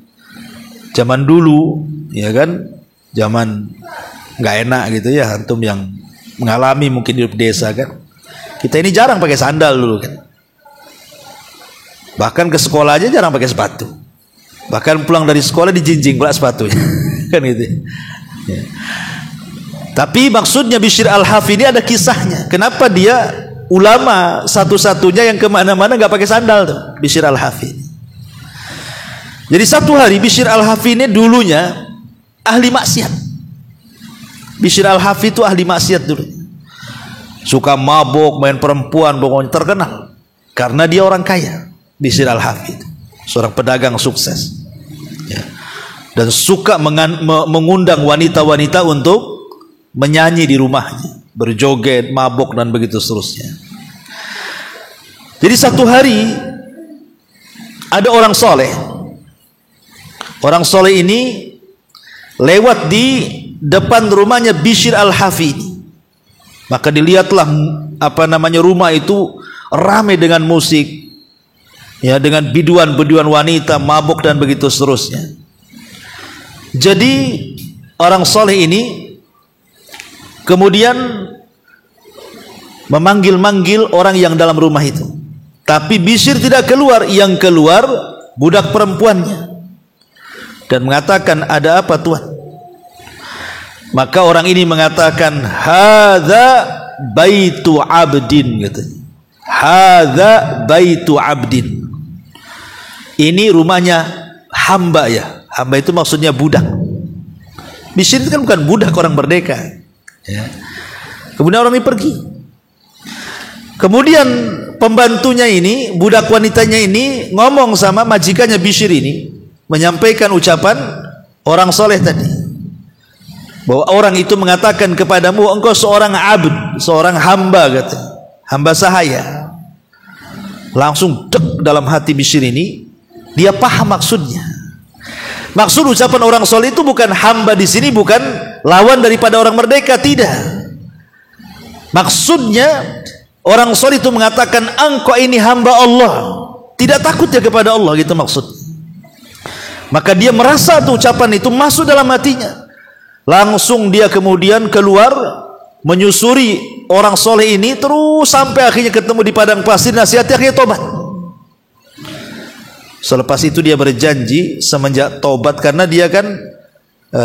zaman dulu, ya kan, zaman nggak enak gitu ya, antum yang mengalami mungkin hidup desa kan. Kita ini jarang pakai sandal dulu kan. Bahkan ke sekolah aja jarang pakai sepatu. Bahkan pulang dari sekolah dijinjing pula sepatunya. Kan gitu. Ya. Tapi maksudnya Bishr al-Hafi ini ada kisahnya. Kenapa dia ulama satu-satunya yang kemana-mana nggak pakai sandal tuh, Bishr al-Hafi. Jadi satu hari Bishr al-Hafi ini dulunya ahli maksiat. Bishr al-Hafi itu ahli maksiat dulu. Suka mabuk, main perempuan, pokoknya terkenal. Karena dia orang kaya. Bishr al-Hafi itu seorang pedagang sukses. Ya. Dan suka mengundang wanita-wanita untuk menyanyi di rumahnya, berjoget, mabuk dan begitu seterusnya. Jadi satu hari ada orang soleh. Orang soleh ini lewat di depan rumahnya Bishr al-Hafi. Maka dilihatlah rumah itu ramai dengan musik, ya, dengan biduan-biduan wanita mabuk dan begitu seterusnya. Jadi orang soleh ini kemudian memanggil-manggil orang yang dalam rumah itu, tapi Bishr tidak keluar. Yang keluar budak perempuannya dan mengatakan, ada apa Tuhan? Maka orang ini mengatakan, hadza baitu abdin, katanya. Hadza baitu abdin. Ini rumahnya hamba ya. Hamba itu maksudnya budak. Bishr itu kan bukan budak, orang merdeka. Ya. Kemudian orang ini pergi. Kemudian pembantunya ini, budak wanitanya ini ngomong sama majikannya Bishr ini, menyampaikan ucapan orang soleh tadi, bahwa orang itu mengatakan kepadamu, engkau seorang abd, seorang hamba, kata, hamba sahaya. Langsung dek dalam hati Bishr ini, dia paham maksudnya. Maksud ucapan orang soleh itu bukan hamba di sini, bukan lawan daripada orang merdeka, tidak. Maksudnya orang soleh itu mengatakan, engkau ini hamba Allah, tidak takut ya kepada Allah, gitu maksudnya. Maka dia merasa tuh ucapan itu masuk dalam hatinya. Langsung dia kemudian keluar menyusuri orang soleh ini, terus sampai akhirnya ketemu di padang pasir, nasihati, akhirnya tobat. Selepas itu dia berjanji semenjak tobat, karena dia kan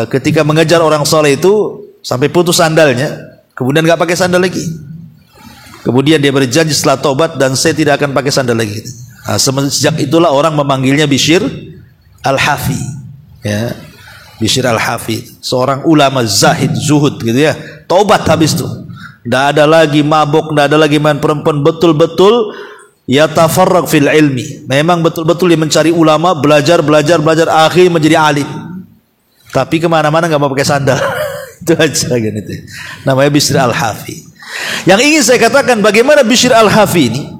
ketika mengejar orang soleh itu sampai putus sandalnya, kemudian nggak pakai sandal lagi. Kemudian dia berjanji setelah tobat, dan saya tidak akan pakai sandal lagi. Nah, sejak itulah orang memanggilnya Bishr al-Hafi. Ya. Bishr al-Hafi, seorang ulama zahid, zuhud gitu ya. Taubat habis itu. Tidak ada lagi mabuk, tidak ada lagi main perempuan, betul-betul yatafarraq fil ilmi. Memang betul-betul dia mencari ulama, belajar, akhirnya menjadi alim. Tapi kemana-mana nggak mau pakai sandal. Itu aja kan itu. Namanya Bishr al-Hafi. Yang ingin saya katakan, bagaimana Bishr al-Hafi ini?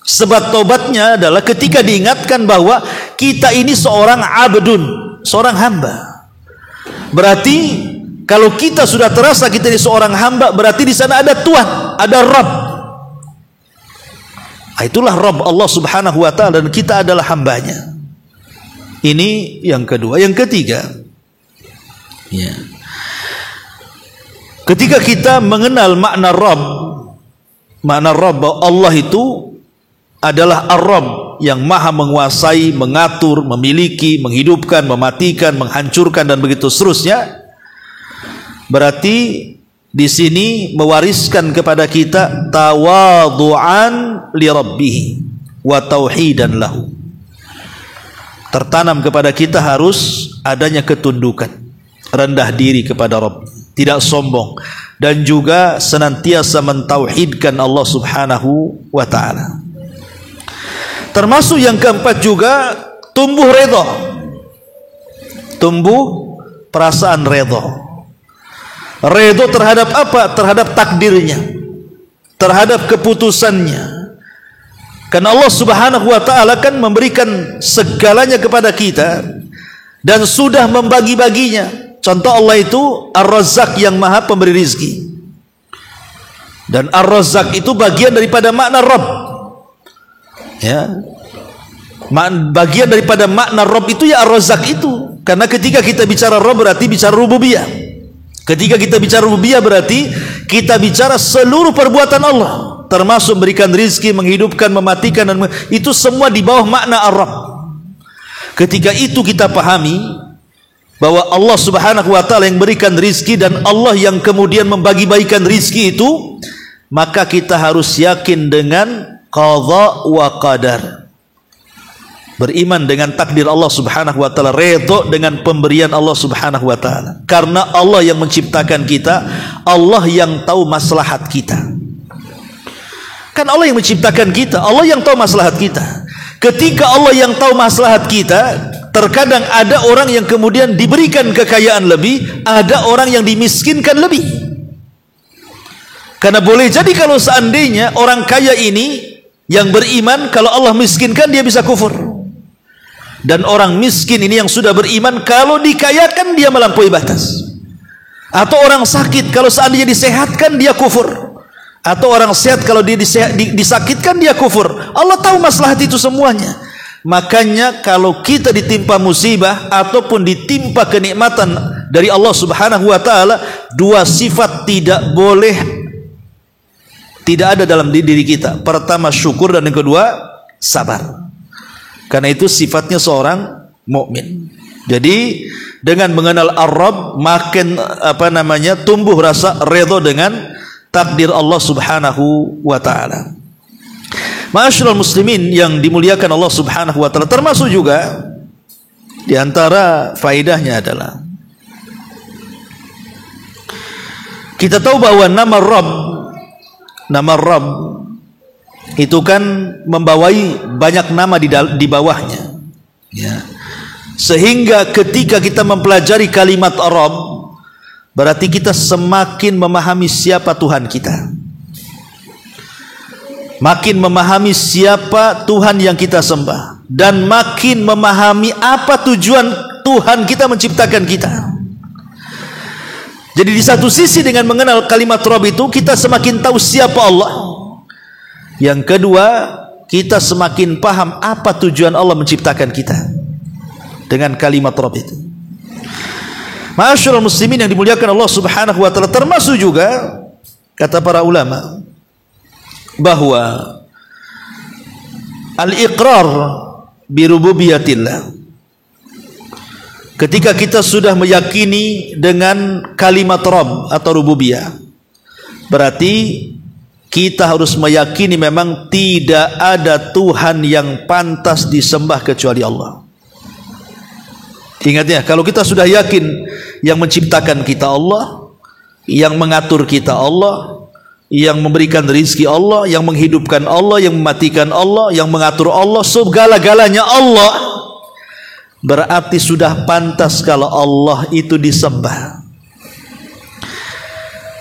Sebab tobatnya adalah ketika diingatkan bahwa kita ini seorang abdun, seorang hamba. Berarti kalau kita sudah terasa kita ini seorang hamba, berarti di sana ada Tuhan, ada Rabb. Itulah Rabb Allah Subhanahu wa taala, dan kita adalah hambanya. Ini yang kedua. Yang ketiga, ya. Ketika kita mengenal makna Rabb bahwa Allah itu adalah Ar-Rabb yang maha menguasai, mengatur, memiliki, menghidupkan, mematikan, menghancurkan dan begitu seterusnya. Berarti di sini mewariskan kepada kita tawadhu'an li rabbih wa tauhidan lahu. Tertanam kepada kita harus adanya ketundukan, rendah diri kepada Rabb, tidak sombong, dan juga senantiasa mentauhidkan Allah Subhanahu wa taala. Termasuk yang keempat juga tumbuh redha. Tumbuh perasaan redha. Redha terhadap apa? Terhadap takdirnya, terhadap keputusannya. Karena Allah Subhanahu wa taala kan memberikan segalanya kepada kita dan sudah membagi-baginya. Contoh Allah itu Ar-Razzaq yang maha pemberi rizki. Dan Ar-Razzaq itu bagian daripada makna Rabb. Ya. Bagian daripada makna Rabb itu ya Ar-Razzaq itu. Karena ketika kita bicara Rabb berarti bicara rububiyah. Ketika kita bicara rububiyah berarti kita bicara seluruh perbuatan Allah, termasuk memberikan rizki, menghidupkan, mematikan, dan itu semua di bawah makna Ar-Rabb. Ketika itu kita pahami bahwa Allah Subhanahu wa taala yang berikan rizki dan Allah yang kemudian membagi-bagikan rizki itu, maka kita harus yakin dengan qadha wa qadar. Beriman dengan takdir Allah Subhanahu wa taala, redha dengan pemberian Allah Subhanahu wa taala. Karena Allah yang menciptakan kita, Allah yang tahu maslahat kita. Kan Allah yang menciptakan kita, Allah yang tahu maslahat kita. Ketika Allah yang tahu maslahat kita, terkadang ada orang yang kemudian diberikan kekayaan lebih, ada orang yang dimiskinkan lebih. Karena boleh jadi kalau seandainya orang kaya ini yang beriman, kalau Allah miskinkan dia bisa kufur. Dan orang miskin ini yang sudah beriman, kalau dikayakan dia melampaui batas. Atau orang sakit, kalau seandainya disehatkan dia kufur. Atau orang sehat, kalau dia disakitkan dia kufur. Allah tahu maslahat itu semuanya. Makanya kalau kita ditimpa musibah ataupun ditimpa kenikmatan dari Allah Subhanahu wa taala, dua sifat tidak boleh tidak ada dalam diri kita. Pertama syukur, dan yang kedua sabar. Karena itu sifatnya seorang mukmin. Jadi dengan mengenal Ar-Rabb makin tumbuh rasa redha dengan takdir Allah Subhanahu wa taala. Ma'asyiral muslimin yang dimuliakan Allah Subhanahu wa taala, termasuk juga di antara faedahnya adalah kita tahu bahwa nama Rabb itu kan membawai banyak nama di bawahnya, ya. Sehingga ketika kita mempelajari kalimat Rabb, berarti kita semakin memahami siapa Tuhan kita, makin memahami siapa Tuhan yang kita sembah, dan makin memahami apa tujuan Tuhan kita menciptakan kita. Jadi di satu sisi dengan mengenal kalimat Rabb itu kita semakin tahu siapa Allah. Yang kedua, kita semakin paham apa tujuan Allah menciptakan kita dengan kalimat Rabb itu. Ma'asyiral muslimin yang dimuliakan Allah Subhanahu wa taala, termasuk juga kata para ulama bahwa al-iqrar bi rububiyatillah, ketika kita sudah meyakini dengan kalimat Rabb atau rububiyah, berarti kita harus meyakini memang tidak ada Tuhan yang pantas disembah kecuali Allah. Ingat ya, kalau kita sudah yakin yang menciptakan kita Allah, yang mengatur kita Allah, yang memberikan rezeki Allah, yang menghidupkan Allah, yang mematikan Allah, yang mengatur Allah, segala-galanya Allah, berarti sudah pantas kalau Allah itu disembah.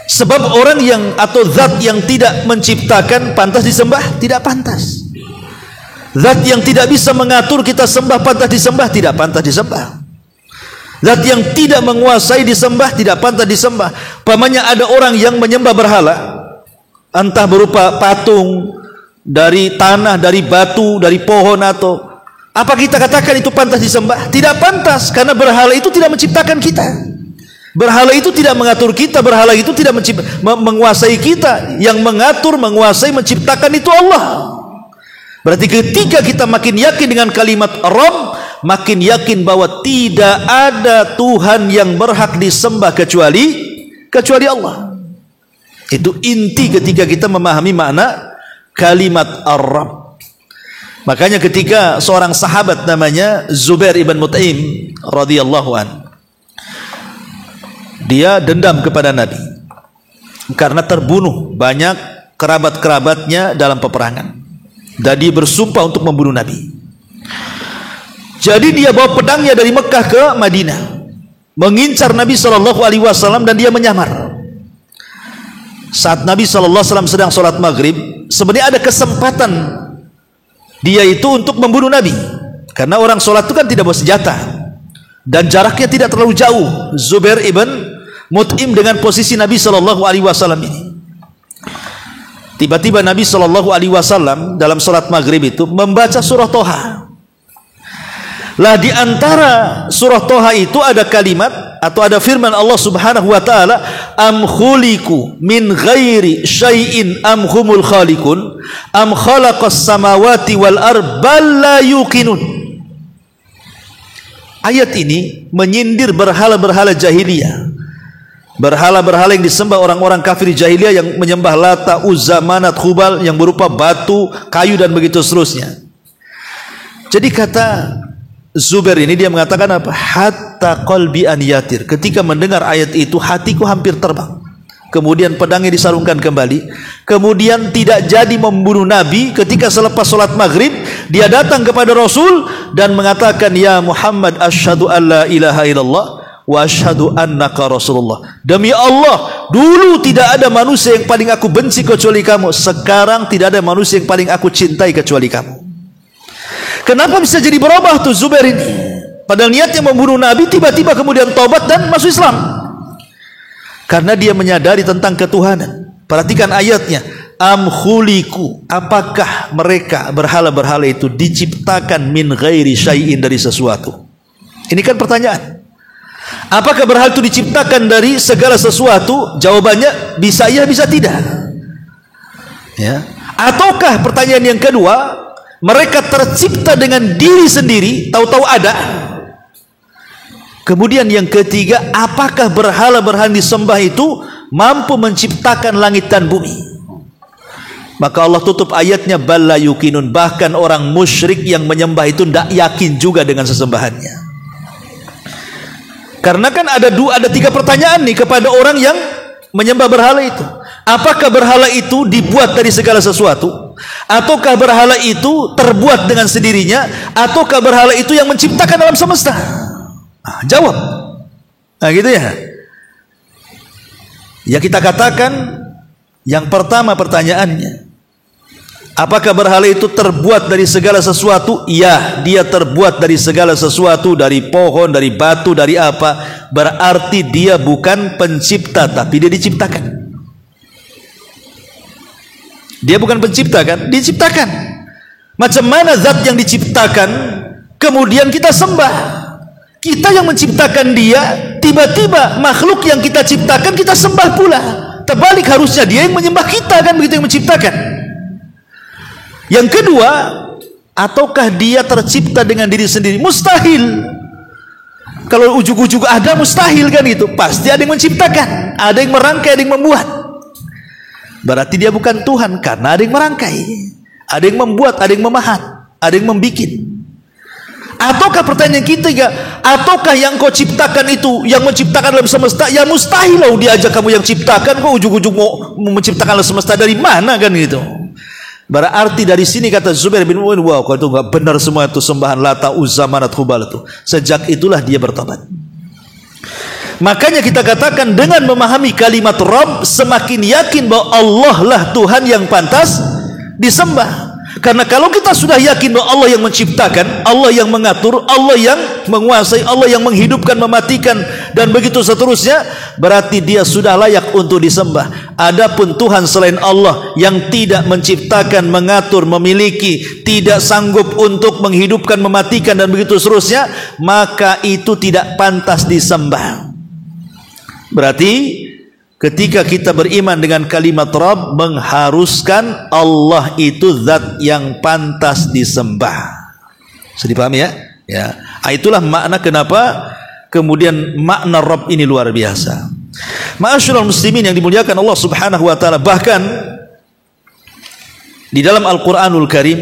Sebab orang yang atau zat yang tidak menciptakan pantas disembah? Tidak pantas. Zat yang tidak bisa mengatur kita sembah pantas disembah? Tidak pantas disembah. Zat yang tidak menguasai disembah? Tidak pantas disembah. Pamannya ada orang yang menyembah berhala, entah berupa patung, dari tanah, dari batu, dari pohon, atau apa kita katakan itu pantas disembah? Tidak pantas, karena berhala itu tidak menciptakan kita. Berhala itu tidak mengatur kita, berhala itu tidak menguasai kita. Yang mengatur, menguasai, menciptakan itu Allah. Berarti ketika kita makin yakin dengan kalimat Rabb, makin yakin bahwa tidak ada Tuhan yang berhak disembah kecuali Allah. Itu inti ketika kita memahami makna kalimat Ar-Rabb. Makanya ketika seorang sahabat namanya Zubair ibn Mut'im radhiyallahu an, dia dendam kepada Nabi karena terbunuh banyak kerabat-kerabatnya dalam peperangan, dan dia bersumpah untuk membunuh Nabi. Jadi dia bawa pedangnya dari Mekah ke Madinah, mengincar Nabi SAW, dan dia menyamar. Saat Nabi SAW sedang sholat maghrib, sebenarnya ada kesempatan dia itu untuk membunuh Nabi, karena orang sholat itu kan tidak bawa senjata dan jaraknya tidak terlalu jauh Zubair ibn Mut'im dengan posisi Nabi SAW ini. Tiba-tiba Nabi SAW dalam sholat maghrib itu membaca surah Toha. Lah di antara surah Toha itu ada kalimat atau ada firman Allah Subhanahu wa taala, am khuliqu min ghairi syai'in am humul khaliqun am khalaqas samawati wal ard bal la yuqinun. Ayat ini menyindir berhala-berhala jahiliyah, berhala-berhala yang disembah orang-orang kafir jahiliyah yang menyembah Lata, Uzza, Manat, Hubal yang berupa batu, kayu dan begitu seterusnya. Jadi kata Zubair ini, dia mengatakan apa? Hatta qalbi an yatir. Ketika mendengar ayat itu hatiku hampir terbang. Kemudian pedangnya disarungkan kembali. Kemudian tidak jadi membunuh Nabi. Ketika selepas sholat maghrib, dia datang kepada Rasul dan mengatakan, ya Muhammad, asyhadu an la ilaha illallah wa asyhadu annaka Rasulullah. Demi Allah, dulu tidak ada manusia yang paling aku benci kecuali kamu. Sekarang tidak ada manusia yang paling aku cintai kecuali kamu. Kenapa bisa jadi berubah tuh Zubair ini? Padahal niatnya membunuh Nabi, tiba-tiba kemudian taubat dan masuk Islam. Karena dia menyadari tentang ketuhanan. Perhatikan ayatnya. Am khuliqu, apakah mereka berhala-berhala itu diciptakan min ghairi syai'in, dari sesuatu? Ini kan pertanyaan. Apakah berhala itu diciptakan dari segala sesuatu? Jawabannya bisa iya, bisa tidak. Ya. Ataukah pertanyaan yang kedua, mereka tercipta dengan diri sendiri, tahu-tahu ada? Kemudian yang ketiga, apakah berhala-berhala disembah itu mampu menciptakan langit dan bumi? Maka Allah tutup ayatnya balla yuqinun, bahkan orang musyrik yang menyembah itu tidak yakin juga dengan sesembahannya. Karena kan ada tiga pertanyaan nih kepada orang yang menyembah berhala itu. Apakah berhala itu dibuat dari segala sesuatu? Ataukah berhala itu terbuat dengan sendirinya? Ataukah berhala itu yang menciptakan alam semesta? Jawab. Nah gitu ya. Ya kita katakan, yang pertama pertanyaannya, apakah berhala itu terbuat dari segala sesuatu? Ya, dia terbuat dari segala sesuatu, dari pohon, dari batu, dari apa. Berarti dia bukan pencipta, tapi dia diciptakan. Dia bukan pencipta kan? Diciptakan. Macam mana zat yang diciptakan kemudian kita sembah? Kita yang menciptakan dia, tiba-tiba makhluk yang kita ciptakan kita sembah pula. Terbalik, harusnya dia yang menyembah kita kan, begitu yang menciptakan. Yang kedua, ataukah dia tercipta dengan diri sendiri? Mustahil. Kalau ujug-ujug ada, mustahil kan itu. Pasti ada yang menciptakan, ada yang merangkai, ada yang membuat. Berarti dia bukan Tuhan, karena ada yang merangkai, ada yang membuat, ada yang memahat, ada yang membikin. Ataukah pertanyaan ketiga, ataukah yang kau ciptakan itu, yang menciptakan alam semesta, ya mustahil loh diajak kamu yang ciptakan, kau ujung-ujung mau menciptakan alam semesta dari mana kan gitu. Berarti dari sini kata Zubair bin Mu'in, wow, kalau itu enggak benar semua itu sembahan Lata, Uzza, Manat, Hubal itu. Sejak itulah dia bertobat. Makanya kita katakan dengan memahami kalimat Rabb, semakin yakin bahwa Allah lah Tuhan yang pantas disembah. Karena kalau kita sudah yakin bahwa Allah yang menciptakan, Allah yang mengatur, Allah yang menguasai, Allah yang menghidupkan, mematikan, dan begitu seterusnya, berarti dia sudah layak untuk disembah. Adapun Tuhan selain Allah yang tidak menciptakan, mengatur, memiliki, tidak sanggup untuk menghidupkan, mematikan, dan begitu seterusnya, maka itu tidak pantas disembah. Berarti ketika kita beriman dengan kalimat Rabb, mengharuskan Allah itu zat yang pantas disembah. Sudah dipahami ya? Ya. Itulah makna kenapa kemudian makna Rabb ini luar biasa. Ma'asyiral muslimin yang dimuliakan Allah Subhanahu wa taala, bahkan di dalam Al-Qur'anul Karim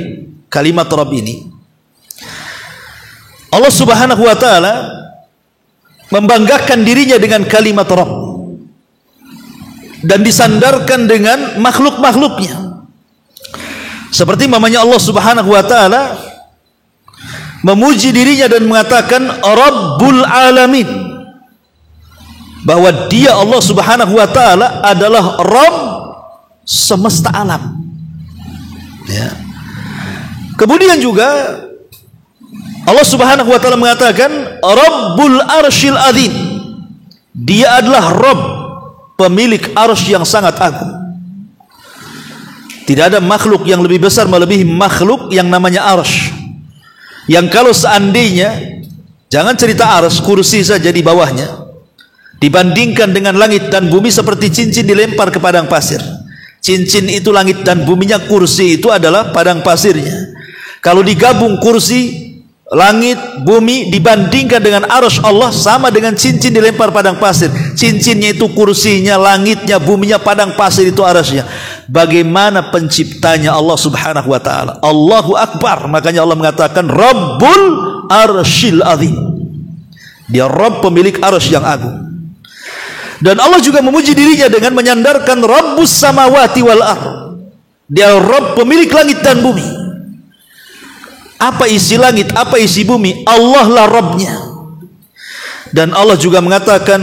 kalimat Rabb ini Allah Subhanahu wa taala membanggakan dirinya dengan kalimat Rabb dan disandarkan dengan makhluk-makhluknya. Seperti mamanya Allah Subhanahu wa taala memuji dirinya dan mengatakan Rabbul Alamin, bahwa dia Allah Subhanahu wa taala adalah Rabb semesta alam. Ya. Kemudian juga Allah Subhanahu wa taala mengatakan Rabbul Arsyil Azim, dia adalah Rabb pemilik arsy yang sangat agung. Tidak ada makhluk yang lebih besar melebihi makhluk yang namanya arsy, yang kalau seandainya, jangan cerita arsy, kursi saja di bawahnya dibandingkan dengan langit dan bumi seperti cincin dilempar ke padang pasir. Cincin itu langit dan buminya, kursi itu adalah padang pasirnya. Kalau digabung kursi, langit, bumi dibandingkan dengan arsy Allah, sama dengan cincin dilempar padang pasir. Cincinnya itu kursinya, langitnya, buminya, padang pasir itu arsy-nya. Bagaimana penciptanya Allah Subhanahu wa taala? Allahu Akbar. Makanya Allah mengatakan Rabbul Arsyil Azim. Dia Rabb pemilik arsy yang agung. Dan Allah juga memuji dirinya dengan menyandarkan Rabbus Samawati wal Ardh. Dia Rabb pemilik langit dan bumi. Apa isi langit, apa isi bumi, Allah lah Rabbnya. Dan Allah juga mengatakan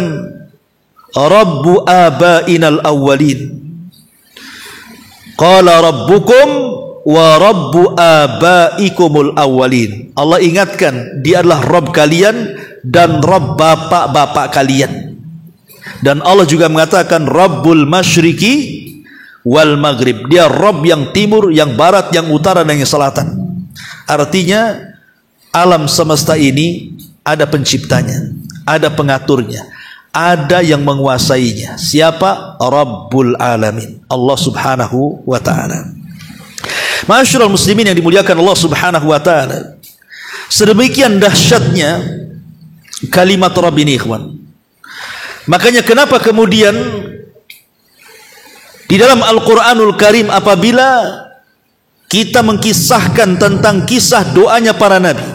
Rabbu abainal awwalin, qala rabbukum wa rabbu abaikumul awwalin. Allah ingatkan dia adalah Rabb kalian dan Rabb bapak-bapak kalian. Dan Allah juga mengatakan Rabbul masyriqi wal maghrib, dia Rabb yang timur, yang barat, yang utara, dan yang selatan. Artinya alam semesta ini ada penciptanya, ada pengaturnya, ada yang menguasainya. Siapa? Rabbul Alamin, Allah Subhanahu wa taala. Ma'asyiral muslimin yang dimuliakan Allah Subhanahu wa taala, sedemikian dahsyatnya kalimat Rabb ini, ikhwan. Makanya kenapa kemudian di dalam Al-Qur'anul Karim apabila kita mengkisahkan tentang kisah doanya para nabi,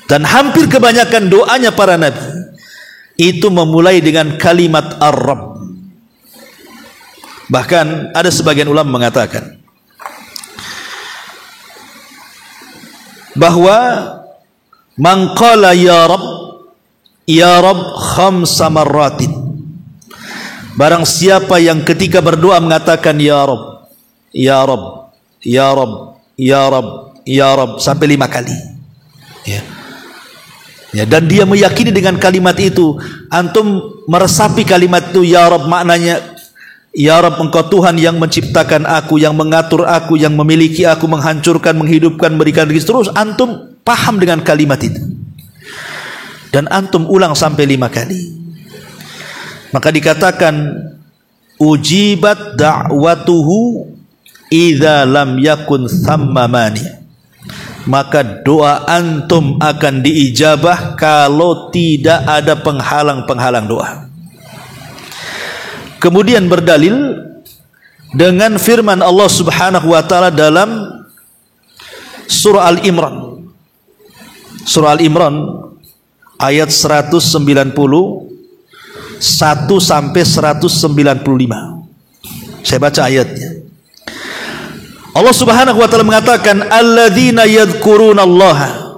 dan hampir kebanyakan doanya para nabi itu memulai dengan kalimat Ar-Rabb. Bahkan ada sebagian ulama mengatakan bahwa man qala ya Rabb khamsa marratin, barang siapa yang ketika berdoa mengatakan ya Rabb, ya Rabb, ya Rabb, ya Rabb, ya Rabb sampai 5 kali, ya. Ya, dan dia meyakini dengan kalimat itu, antum meresapi kalimat itu ya Rabb, maknanya ya Rabb, engkau Tuhan yang menciptakan aku, yang mengatur aku, yang memiliki aku, menghancurkan, menghidupkan, memberikan rezeki, terus antum paham dengan kalimat itu dan antum ulang sampai 5 kali, maka dikatakan ujibat da'watuhu idza lam yakun thamma mani, maka doa antum akan diijabah kalau tidak ada penghalang-penghalang doa. Kemudian berdalil dengan firman Allah Subhanahu wa taala dalam surah Al-Imran Surah Al-Imran ayat 190 1 sampai 195. Saya baca ayatnya. Allah Subhanahu wa taala mengatakan, alladzina yadhkurunallaha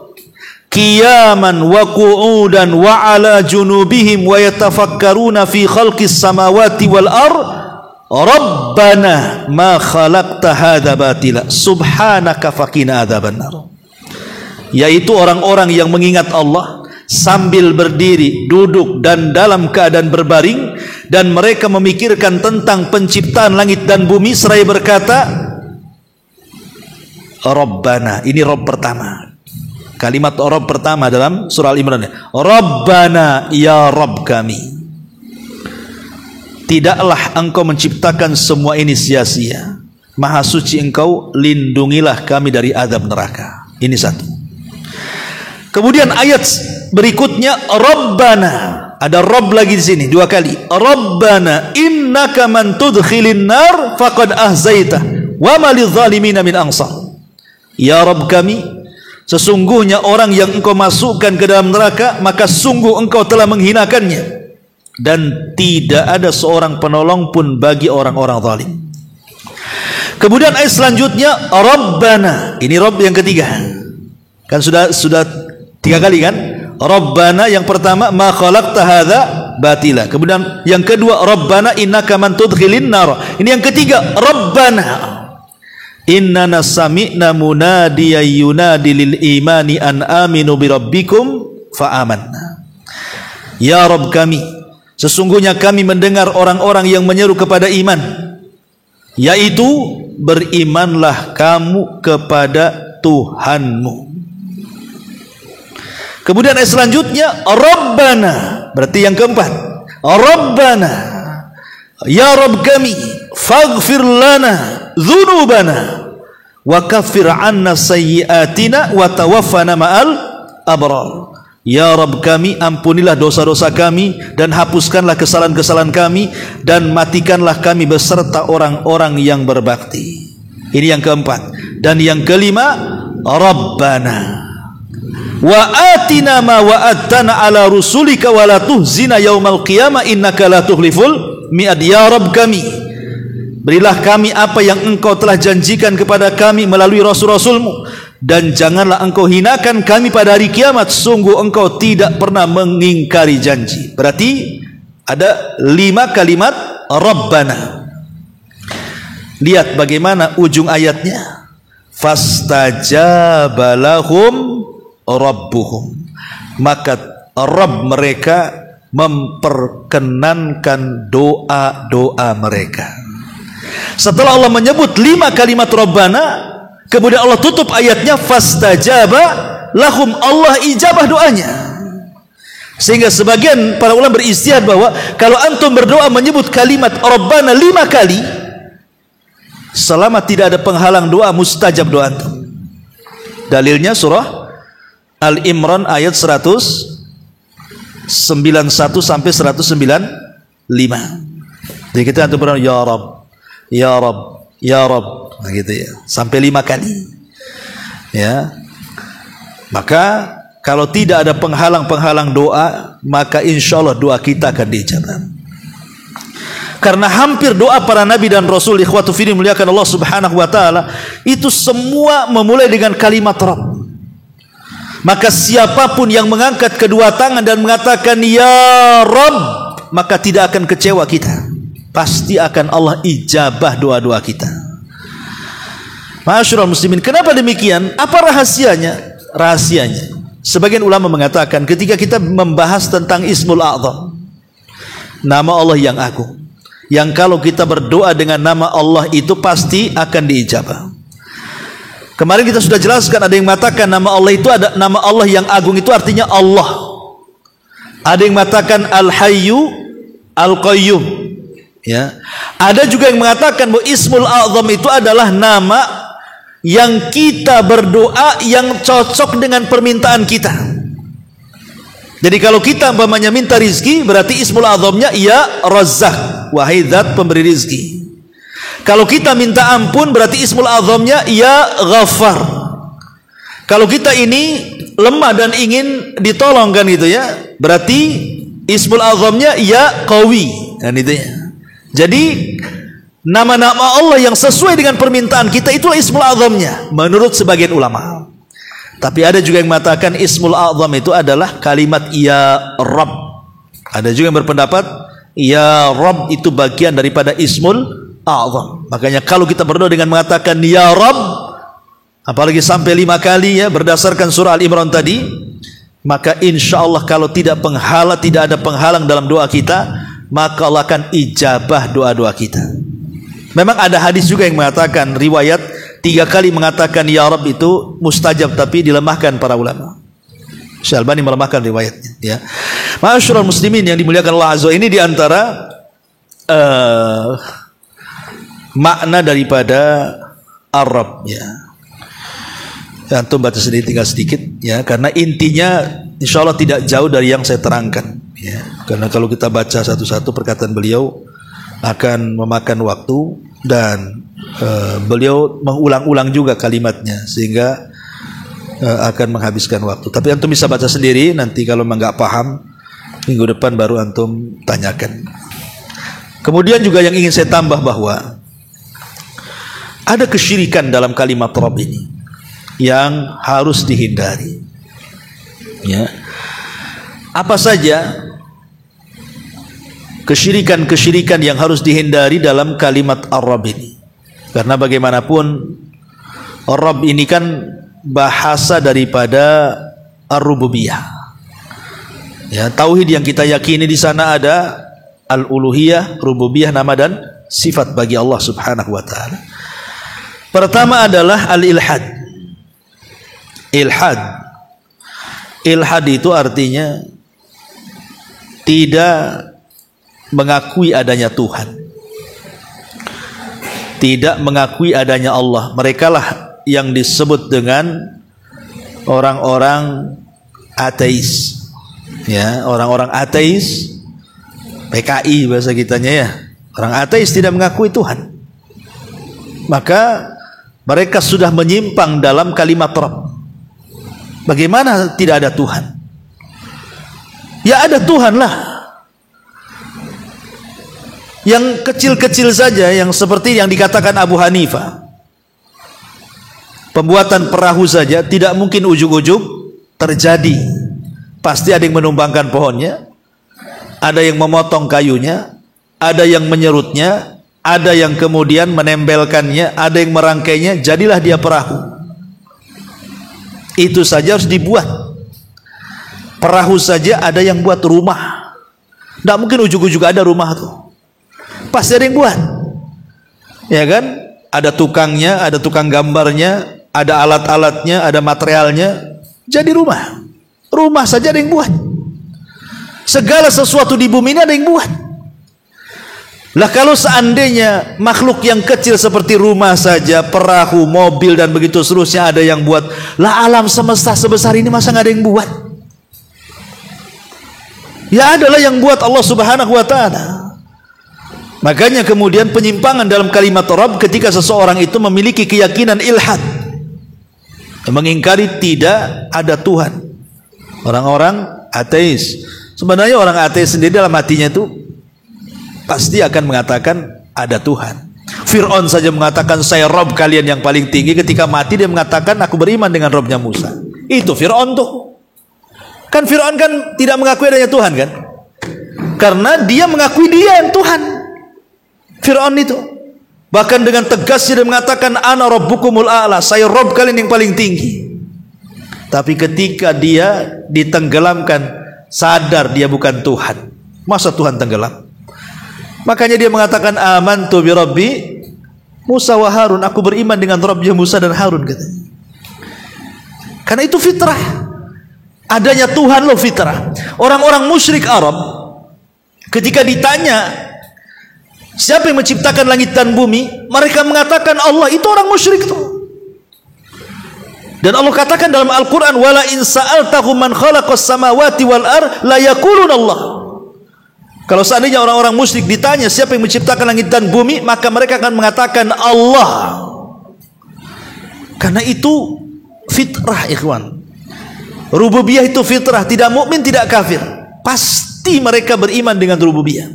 qiyaman wa qu'udan wa 'ala junubihim wa yatafakkaruna fi khalqis samawati wal ard rabbana ma khalaqta hadza batila subhanaka faqina adzabannar. Yaitu orang-orang yang mengingat Allah sambil berdiri, duduk dan dalam keadaan berbaring, dan mereka memikirkan tentang penciptaan langit dan bumi seraya berkata, Rabbana. Ini Rabb pertama. Kalimat Rabb pertama dalam surah Al-Imran. Rabbana, ya Rabb kami. Tidaklah engkau menciptakan semua ini sia-sia. Maha suci engkau, lindungilah kami dari azab neraka. Ini satu. Kemudian ayat berikutnya, Rabbana. Ada Rabb lagi di sini dua kali. Rabbana innaka man tudkhilin nar faqad ahzaitah wa ma lidh-dhalimin min ansar. Ya Rabb kami, sesungguhnya orang yang engkau masukkan ke dalam neraka, maka sungguh engkau telah menghinakannya, dan tidak ada seorang penolong pun bagi orang-orang zalim. Kemudian ayat selanjutnya, Rabbana. Ini Rabb yang ketiga. Kan sudah tiga kali kan? Rabbana yang pertama, ma khalaqta hadza batila. Kemudian yang kedua, Rabbana innaka man tudkhilin nar. Ini yang ketiga, Rabbana innana sami'na munadiyan yunadi lil imani an aminu bi rabbikum fa amanna. Ya Rabb kami, sesungguhnya kami mendengar orang-orang yang menyeru kepada iman, yaitu berimanlah kamu kepada Tuhanmu. Kemudian ayat selanjutnya, Rabbana, berarti yang keempat, Rabbana, ya Rabb kami, faghfir lana dzunubana wa kaffir 'anna sayyi'atina wa tawaffana ma'al abrar. Ya Rabb kami, ampunilah dosa-dosa kami dan hapuskanlah kesalahan-kesalahan kami, dan matikanlah kami beserta orang-orang yang berbakti. Ini yang keempat. Dan yang kelima, Rabbana wa atina ma wa'adtana ala rusulika wa la tuhzina yaumal qiyamah innaka la tukhliful mi'ad. Ya Rabb kami, berilah kami apa yang engkau telah janjikan kepada kami melalui rasul-rasulmu, dan janganlah engkau hinakan kami pada hari kiamat, sungguh engkau tidak pernah mengingkari janji. Berarti ada 5 kalimat Rabbana. Lihat bagaimana ujung ayatnya. Fastajaba lahum rabbuhum. Maka Rabb mereka memperkenankan doa-doa mereka. Setelah Allah menyebut 5 kalimat Rabbana, kemudian Allah tutup ayatnya fastajaba lahum, Allah ijabah doanya. Sehingga sebagian para ulama beristihad bahwa kalau antum berdoa menyebut kalimat Rabbana 5 kali, selama tidak ada penghalang doa, mustajab doa antum. Dalilnya surah Al-Imran ayat 191 sampai 195. Jadi kita antum berdoa ya Rabb, ya Rabb, ya Rabb, nah gitu ya, sampai 5 kali. Ya. Maka kalau tidak ada penghalang-penghalang doa, maka insya Allah doa kita akan dijabah. Karena hampir doa para nabi dan rasul, ikhwatu fillah muliakan Allah Subhanahu wa taala, itu semua memulai dengan kalimat Rabb. Maka siapapun yang mengangkat kedua tangan dan mengatakan ya Rabb, maka tidak akan kecewa kita. Pasti akan Allah ijabah doa-doa kita. Ma'asyiral muslimin, kenapa demikian? Apa rahasianya? Rahasianya, sebagian ulama mengatakan ketika kita membahas tentang Ismul A'zam, nama Allah yang agung, yang kalau kita berdoa dengan nama Allah itu pasti akan diijabah. Kemarin kita sudah jelaskan, ada yang mengatakan nama Allah itu, ada nama Allah yang agung itu artinya Allah. Ada yang mengatakan Al-Hayyu Al-Qayyum, ya. Ada juga yang mengatakan bahwa Ismul A'zam itu adalah nama yang kita berdoa yang cocok dengan permintaan kita. Jadi kalau kita umpamanya minta rizki, berarti Ismul A'zamnya ya Razzaq, wahai zat pemberi rizki. Kalau kita minta ampun, berarti Ismul A'zamnya ya Ghaffar. Kalau kita ini lemah dan ingin ditolong kan gitu ya. Berarti ismul azamnya ya qawi kan itu ya. Jadi nama-nama Allah yang sesuai dengan permintaan kita itulah ismul azamnya menurut sebagian ulama. Tapi ada juga yang mengatakan ismul azam itu adalah kalimat ya Rabb. Ada juga yang berpendapat ya Rabb itu bagian daripada ismul azam. Makanya kalau kita berdoa dengan mengatakan ya Rabb, apalagi sampai 5 kali ya berdasarkan surah Al-Imran tadi, maka insya Allah kalau tidak ada penghalang dalam doa kita, maka Allah akan ijabah doa-doa kita. Memang ada hadis juga yang mengatakan, riwayat 3 kali mengatakan ya Rabb itu mustajab, tapi dilemahkan para ulama. Syekh Albani melemahkan riwayatnya ya. Ma'asyiral muslimin yang dimuliakan Allah Azza, ini diantara makna daripada Ar-Rabb ya. Antum baca sendiri tinggal sedikit ya, karena intinya insya Allah tidak jauh dari yang saya terangkan ya. Karena kalau kita baca satu-satu perkataan beliau akan memakan waktu dan beliau mengulang-ulang juga kalimatnya sehingga akan menghabiskan waktu. Tapi antum bisa baca sendiri, nanti kalau enggak paham minggu depan baru antum tanyakan. Kemudian juga yang ingin saya tambah bahwa ada kesyirikan dalam kalimat Rabb ini yang harus dihindari ya. Apa saja kesyirikan-kesyirikan yang harus dihindari dalam kalimat Ar-Rabb ini? Karena bagaimanapun Ar-Rabb ini kan bahasa daripada Ar-Rububiyah ya. Tauhid yang kita yakini di sana ada Al-Uluhiyah, Rububiyah, nama dan sifat bagi Allah Subhanahu wa taala. Pertama adalah Al-Ilhad. Ilhad itu artinya tidak mengakui adanya Tuhan, tidak mengakui adanya Allah. Merekalah yang disebut dengan orang-orang ateis ya. Orang-orang ateis, PKI bahasa kitanya ya, orang ateis tidak mengakui Tuhan, maka mereka sudah menyimpang dalam kalimat Rabb. Bagaimana tidak ada Tuhan? Ya ada Tuhan lah. Yang kecil-kecil saja, yang seperti yang dikatakan Abu Hanifah, pembuatan perahu saja tidak mungkin ujug-ujug terjadi. Pasti ada yang menumbangkan pohonnya, ada yang memotong kayunya, ada yang menyerutnya, ada yang kemudian menembelkannya, ada yang merangkainya, jadilah dia perahu. Itu saja harus dibuat. Perahu saja ada yang buat rumah. Tidak mungkin ujung-ujung ada rumah tuh. Pasti ada yang buat. Ya kan? Ada tukangnya, ada tukang gambarnya, ada alat-alatnya, ada materialnya. Jadi rumah. Rumah saja ada yang buat. Segala sesuatu di bumi ini ada yang buat. Lah kalau seandainya makhluk yang kecil seperti rumah saja, perahu, mobil dan begitu seterusnya ada yang buat, lah alam semesta sebesar ini masa nggak ada yang buat? Ya adalah yang buat Allah Subhanahu wa taala. Makanya kemudian penyimpangan dalam kalimat Rabb ketika seseorang itu memiliki keyakinan ilhad, mengingkari tidak ada Tuhan. Orang-orang ateis, sebenarnya orang ateis sendiri dalam hatinya itu pasti akan mengatakan ada Tuhan. Fir'aun saja mengatakan saya Rob kalian yang paling tinggi, ketika mati dia mengatakan aku beriman dengan Robnya Musa. Itu Fir'aun tuh. Kan Fir'aun kan tidak mengakui adanya Tuhan kan? Karena dia mengakui dia yang Tuhan. Fir'aun itu bahkan dengan tegasnya dia mengatakan ana rabbukumul a'la, saya Rob kalian yang paling tinggi. Tapi ketika dia ditenggelamkan, sadar dia bukan Tuhan. Masa Tuhan tenggelam? Makanya dia mengatakan amantu bi Rabbi Musa wa Harun, aku beriman dengan Rabbnya Musa dan Harun katanya. Karena itu fitrah. Adanya Tuhan loh fitrah. Orang-orang musyrik Arab ketika ditanya siapa yang menciptakan langit dan bumi, mereka mengatakan Allah. Itu orang musyrik itu. Dan Allah katakan dalam Al-Quran wala in sa'altahum man khalaqas samawati wal ar la yaqulun Allah. Kalau seandainya orang-orang musyrik ditanya siapa yang menciptakan langit dan bumi, maka mereka akan mengatakan Allah. Karena itu fitrah ikhwan. Rububiyah itu fitrah, tidak mukmin, tidak kafir. Pasti mereka beriman dengan rububiyah.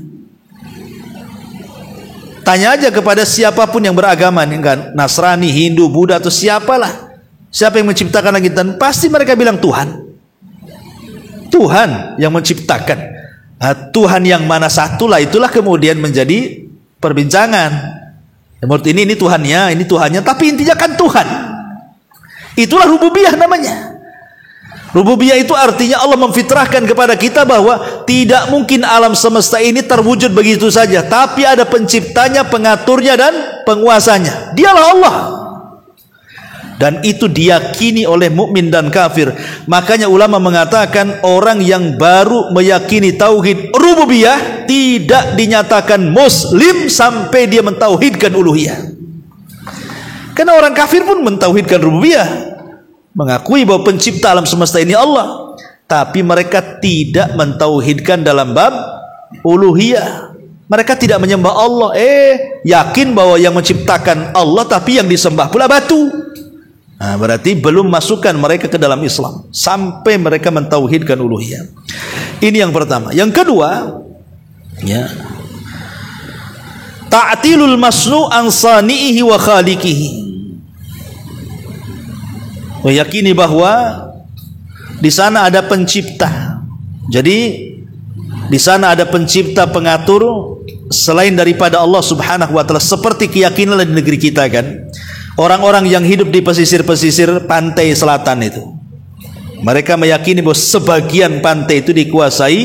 Tanya aja kepada siapapun yang beragama, kan? Nasrani, Hindu, Buddha atau siapalah. Siapa yang menciptakan langit dan pasti mereka bilang Tuhan. Tuhan yang menciptakan. Nah, Tuhan yang mana satulah itulah kemudian menjadi perbincangan. Menurut ini Tuhannya, tapi intinya kan Tuhan. Itulah rububiyah namanya. Rububiyah itu artinya Allah memfitrahkan kepada kita bahwa tidak mungkin alam semesta ini terwujud begitu saja, tapi ada penciptanya, pengaturnya dan penguasanya. Dialah Allah. Dan itu diyakini oleh mukmin dan kafir. Makanya ulama mengatakan orang yang baru meyakini tauhid rububiyah tidak dinyatakan muslim sampai dia mentauhidkan uluhiyah. Karena orang kafir pun mentauhidkan rububiyah, mengakui bahwa pencipta alam semesta ini Allah, tapi mereka tidak mentauhidkan dalam bab uluhiyah. Mereka tidak menyembah Allah, yakin bahwa yang menciptakan Allah, tapi yang disembah pula batu. Nah, berarti belum masukkan mereka ke dalam Islam sampai mereka mentauhidkan uluhiyah. Ini yang pertama. Yang kedua, ya, ta'tilul masnu' an sani'ihi wa khaliqihi. Meyakini bahwa di sana ada pencipta. Jadi di sana ada pencipta, pengatur selain daripada Allah Subhanahu wa taala, seperti keyakinan di negeri kita kan. Orang-orang yang hidup di pesisir-pesisir pantai selatan itu, mereka meyakini bahwa sebagian pantai itu dikuasai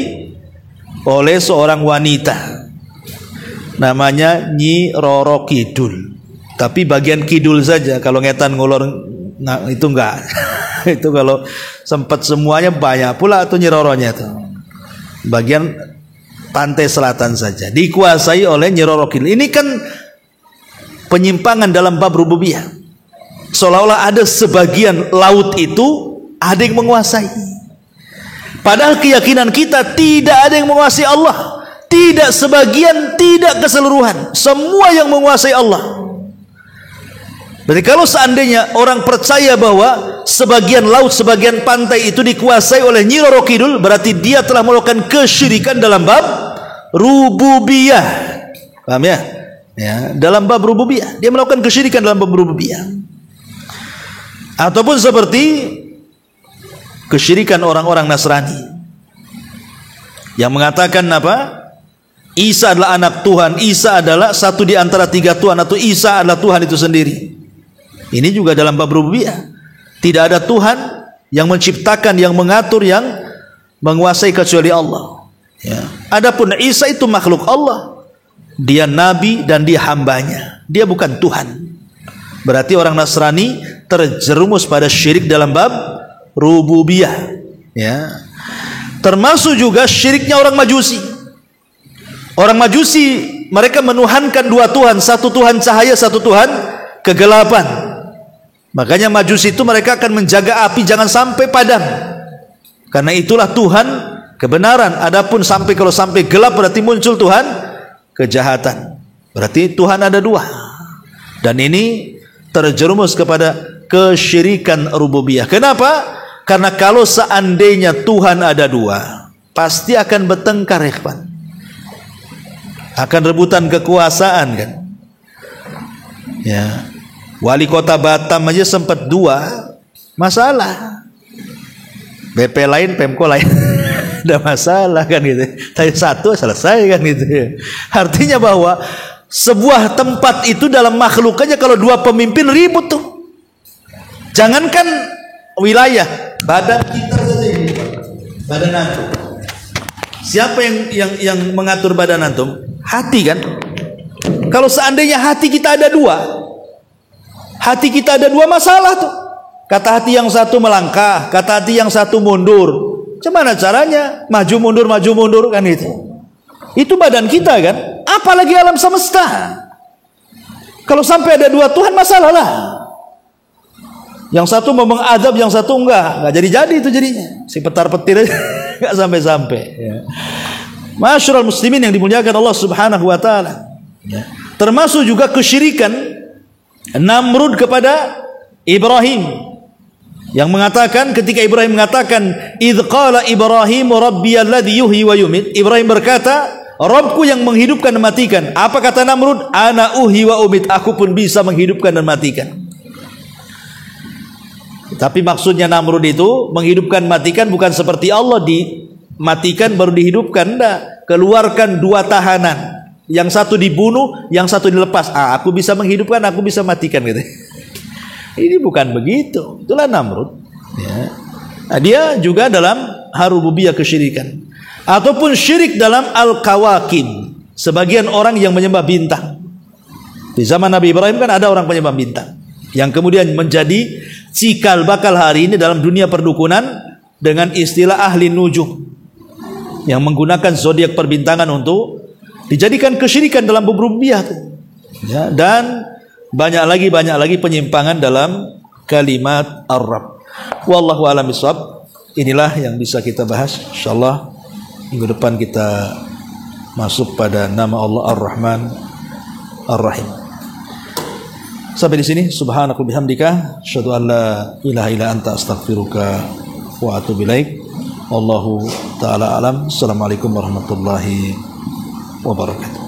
oleh seorang wanita namanya Nyi Roro Kidul. Tapi bagian kidul saja, kalau ngetan ngulur nah, itu enggak. Itu kalau sempat semuanya banyak pula tuh Nyi Roronya itu. Bagian pantai selatan saja dikuasai oleh Nyi Roro Kidul. Ini kan penyimpangan dalam bab rububiyah. Seolah-olah ada sebagian laut itu ada yang menguasai. Padahal keyakinan kita tidak ada yang menguasai Allah. Tidak sebagian, tidak keseluruhan. Semua yang menguasai Allah. Berarti kalau seandainya orang percaya bahwa sebagian laut, sebagian pantai itu dikuasai oleh Nyi Roro Kidul, berarti dia telah melakukan kesyirikan dalam bab rububiyah. Paham ya? Ya, dalam bab rububiyah dia melakukan kesyirikan dalam bab rububiyah. Ataupun seperti kesyirikan orang-orang Nasrani yang mengatakan apa? Isa adalah anak Tuhan, Isa adalah satu di antara tiga Tuhan, atau Isa adalah Tuhan itu sendiri. Ini juga dalam bab rububiyah. Tidak ada Tuhan yang menciptakan, yang mengatur, yang menguasai kecuali Allah. Ya. Adapun Isa itu makhluk Allah. Dia nabi dan dia hambanya. Dia bukan Tuhan. Berarti orang Nasrani terjerumus pada syirik dalam bab rububiyah. Ya. Termasuk juga syiriknya orang Majusi. Orang Majusi mereka menuhankan dua Tuhan, satu Tuhan cahaya, satu Tuhan kegelapan. Makanya Majusi itu mereka akan menjaga api jangan sampai padam. Karena itulah Tuhan kebenaran. Adapun kalau sampai gelap berarti muncul Tuhan kejahatan. Berarti Tuhan ada dua. Dan ini terjerumus kepada kesyirikan rububiyah. Kenapa? Karena kalau seandainya Tuhan ada dua, pasti akan bertengkar, ya kawan. Akan rebutan kekuasaan kan. Ya. Wali kota Batam aja sempat dua masalah. BP lain, Pemko lain. Ada masalah kan gitu. Tapi satu selesai kan gitu. Artinya bahwa sebuah tempat itu dalam makhluknya kalau dua pemimpin ribut tuh. Jangankan wilayah, badan kita saja ini. Badan antum. Siapa yang mengatur badan antum? Hati kan? Kalau seandainya hati kita ada dua, hati kita ada dua masalah tuh. Kata hati yang satu melangkah, kata hati yang satu mundur. Gimana caranya? Maju mundur kan itu. Itu badan kita kan? Apalagi alam semesta. Kalau sampai ada dua Tuhan masalah lah. Yang satu mau mengadab, yang satu enggak jadi-jadi itu jadinya. Si petar-petir aja enggak sampai-sampai ya. Masyarul muslimin yang dimuliakan Allah Subhanahu wa taala. Ya. Termasuk juga kesyirikan Namrud kepada Ibrahim. yang mengatakan ketika Ibrahim mengatakan idz qala Ibrahim rabbiyalladzi yuhyi wa yumit, Ibrahim berkata, Rabbku yang menghidupkan dan mematikan. Apa kata Namrud? Ana uhyi wa umit, aku pun bisa menghidupkan dan mematikan. Tapi maksudnya Namrud itu menghidupkan matikan bukan seperti Allah, dimatikan baru dihidupkan. Enggak, keluarkan dua tahanan, yang satu dibunuh, yang satu dilepas. Aku bisa menghidupkan, aku bisa matikan gitu. Ini bukan begitu. Itulah Namrud ya. Nah, dia juga dalam harububiyah kesyirikan, ataupun syirik dalam al-kawakib. Sebagian orang yang menyembah bintang. Di zaman Nabi Ibrahim kan ada orang penyembah bintang, yang kemudian menjadi cikal bakal hari ini dalam dunia perdukunan dengan istilah ahli nujum, yang menggunakan zodiak perbintangan untuk dijadikan kesyirikan dalam berububiyah ya. Dan banyak lagi penyimpangan dalam kalimat ar-Rabb. Wallahu a'lam bishawab. Inilah yang bisa kita bahas. Insyaallah minggu depan kita masuk pada nama Allah Ar-Rahman Ar-Rahim. Sampai di sini. Subhanaka bihamdika asyhadu an la ilaha illa anta astaghfiruka wa atubu ilaik. Wallahu taala alam. Assalamualaikum warahmatullahi wabarakatuh.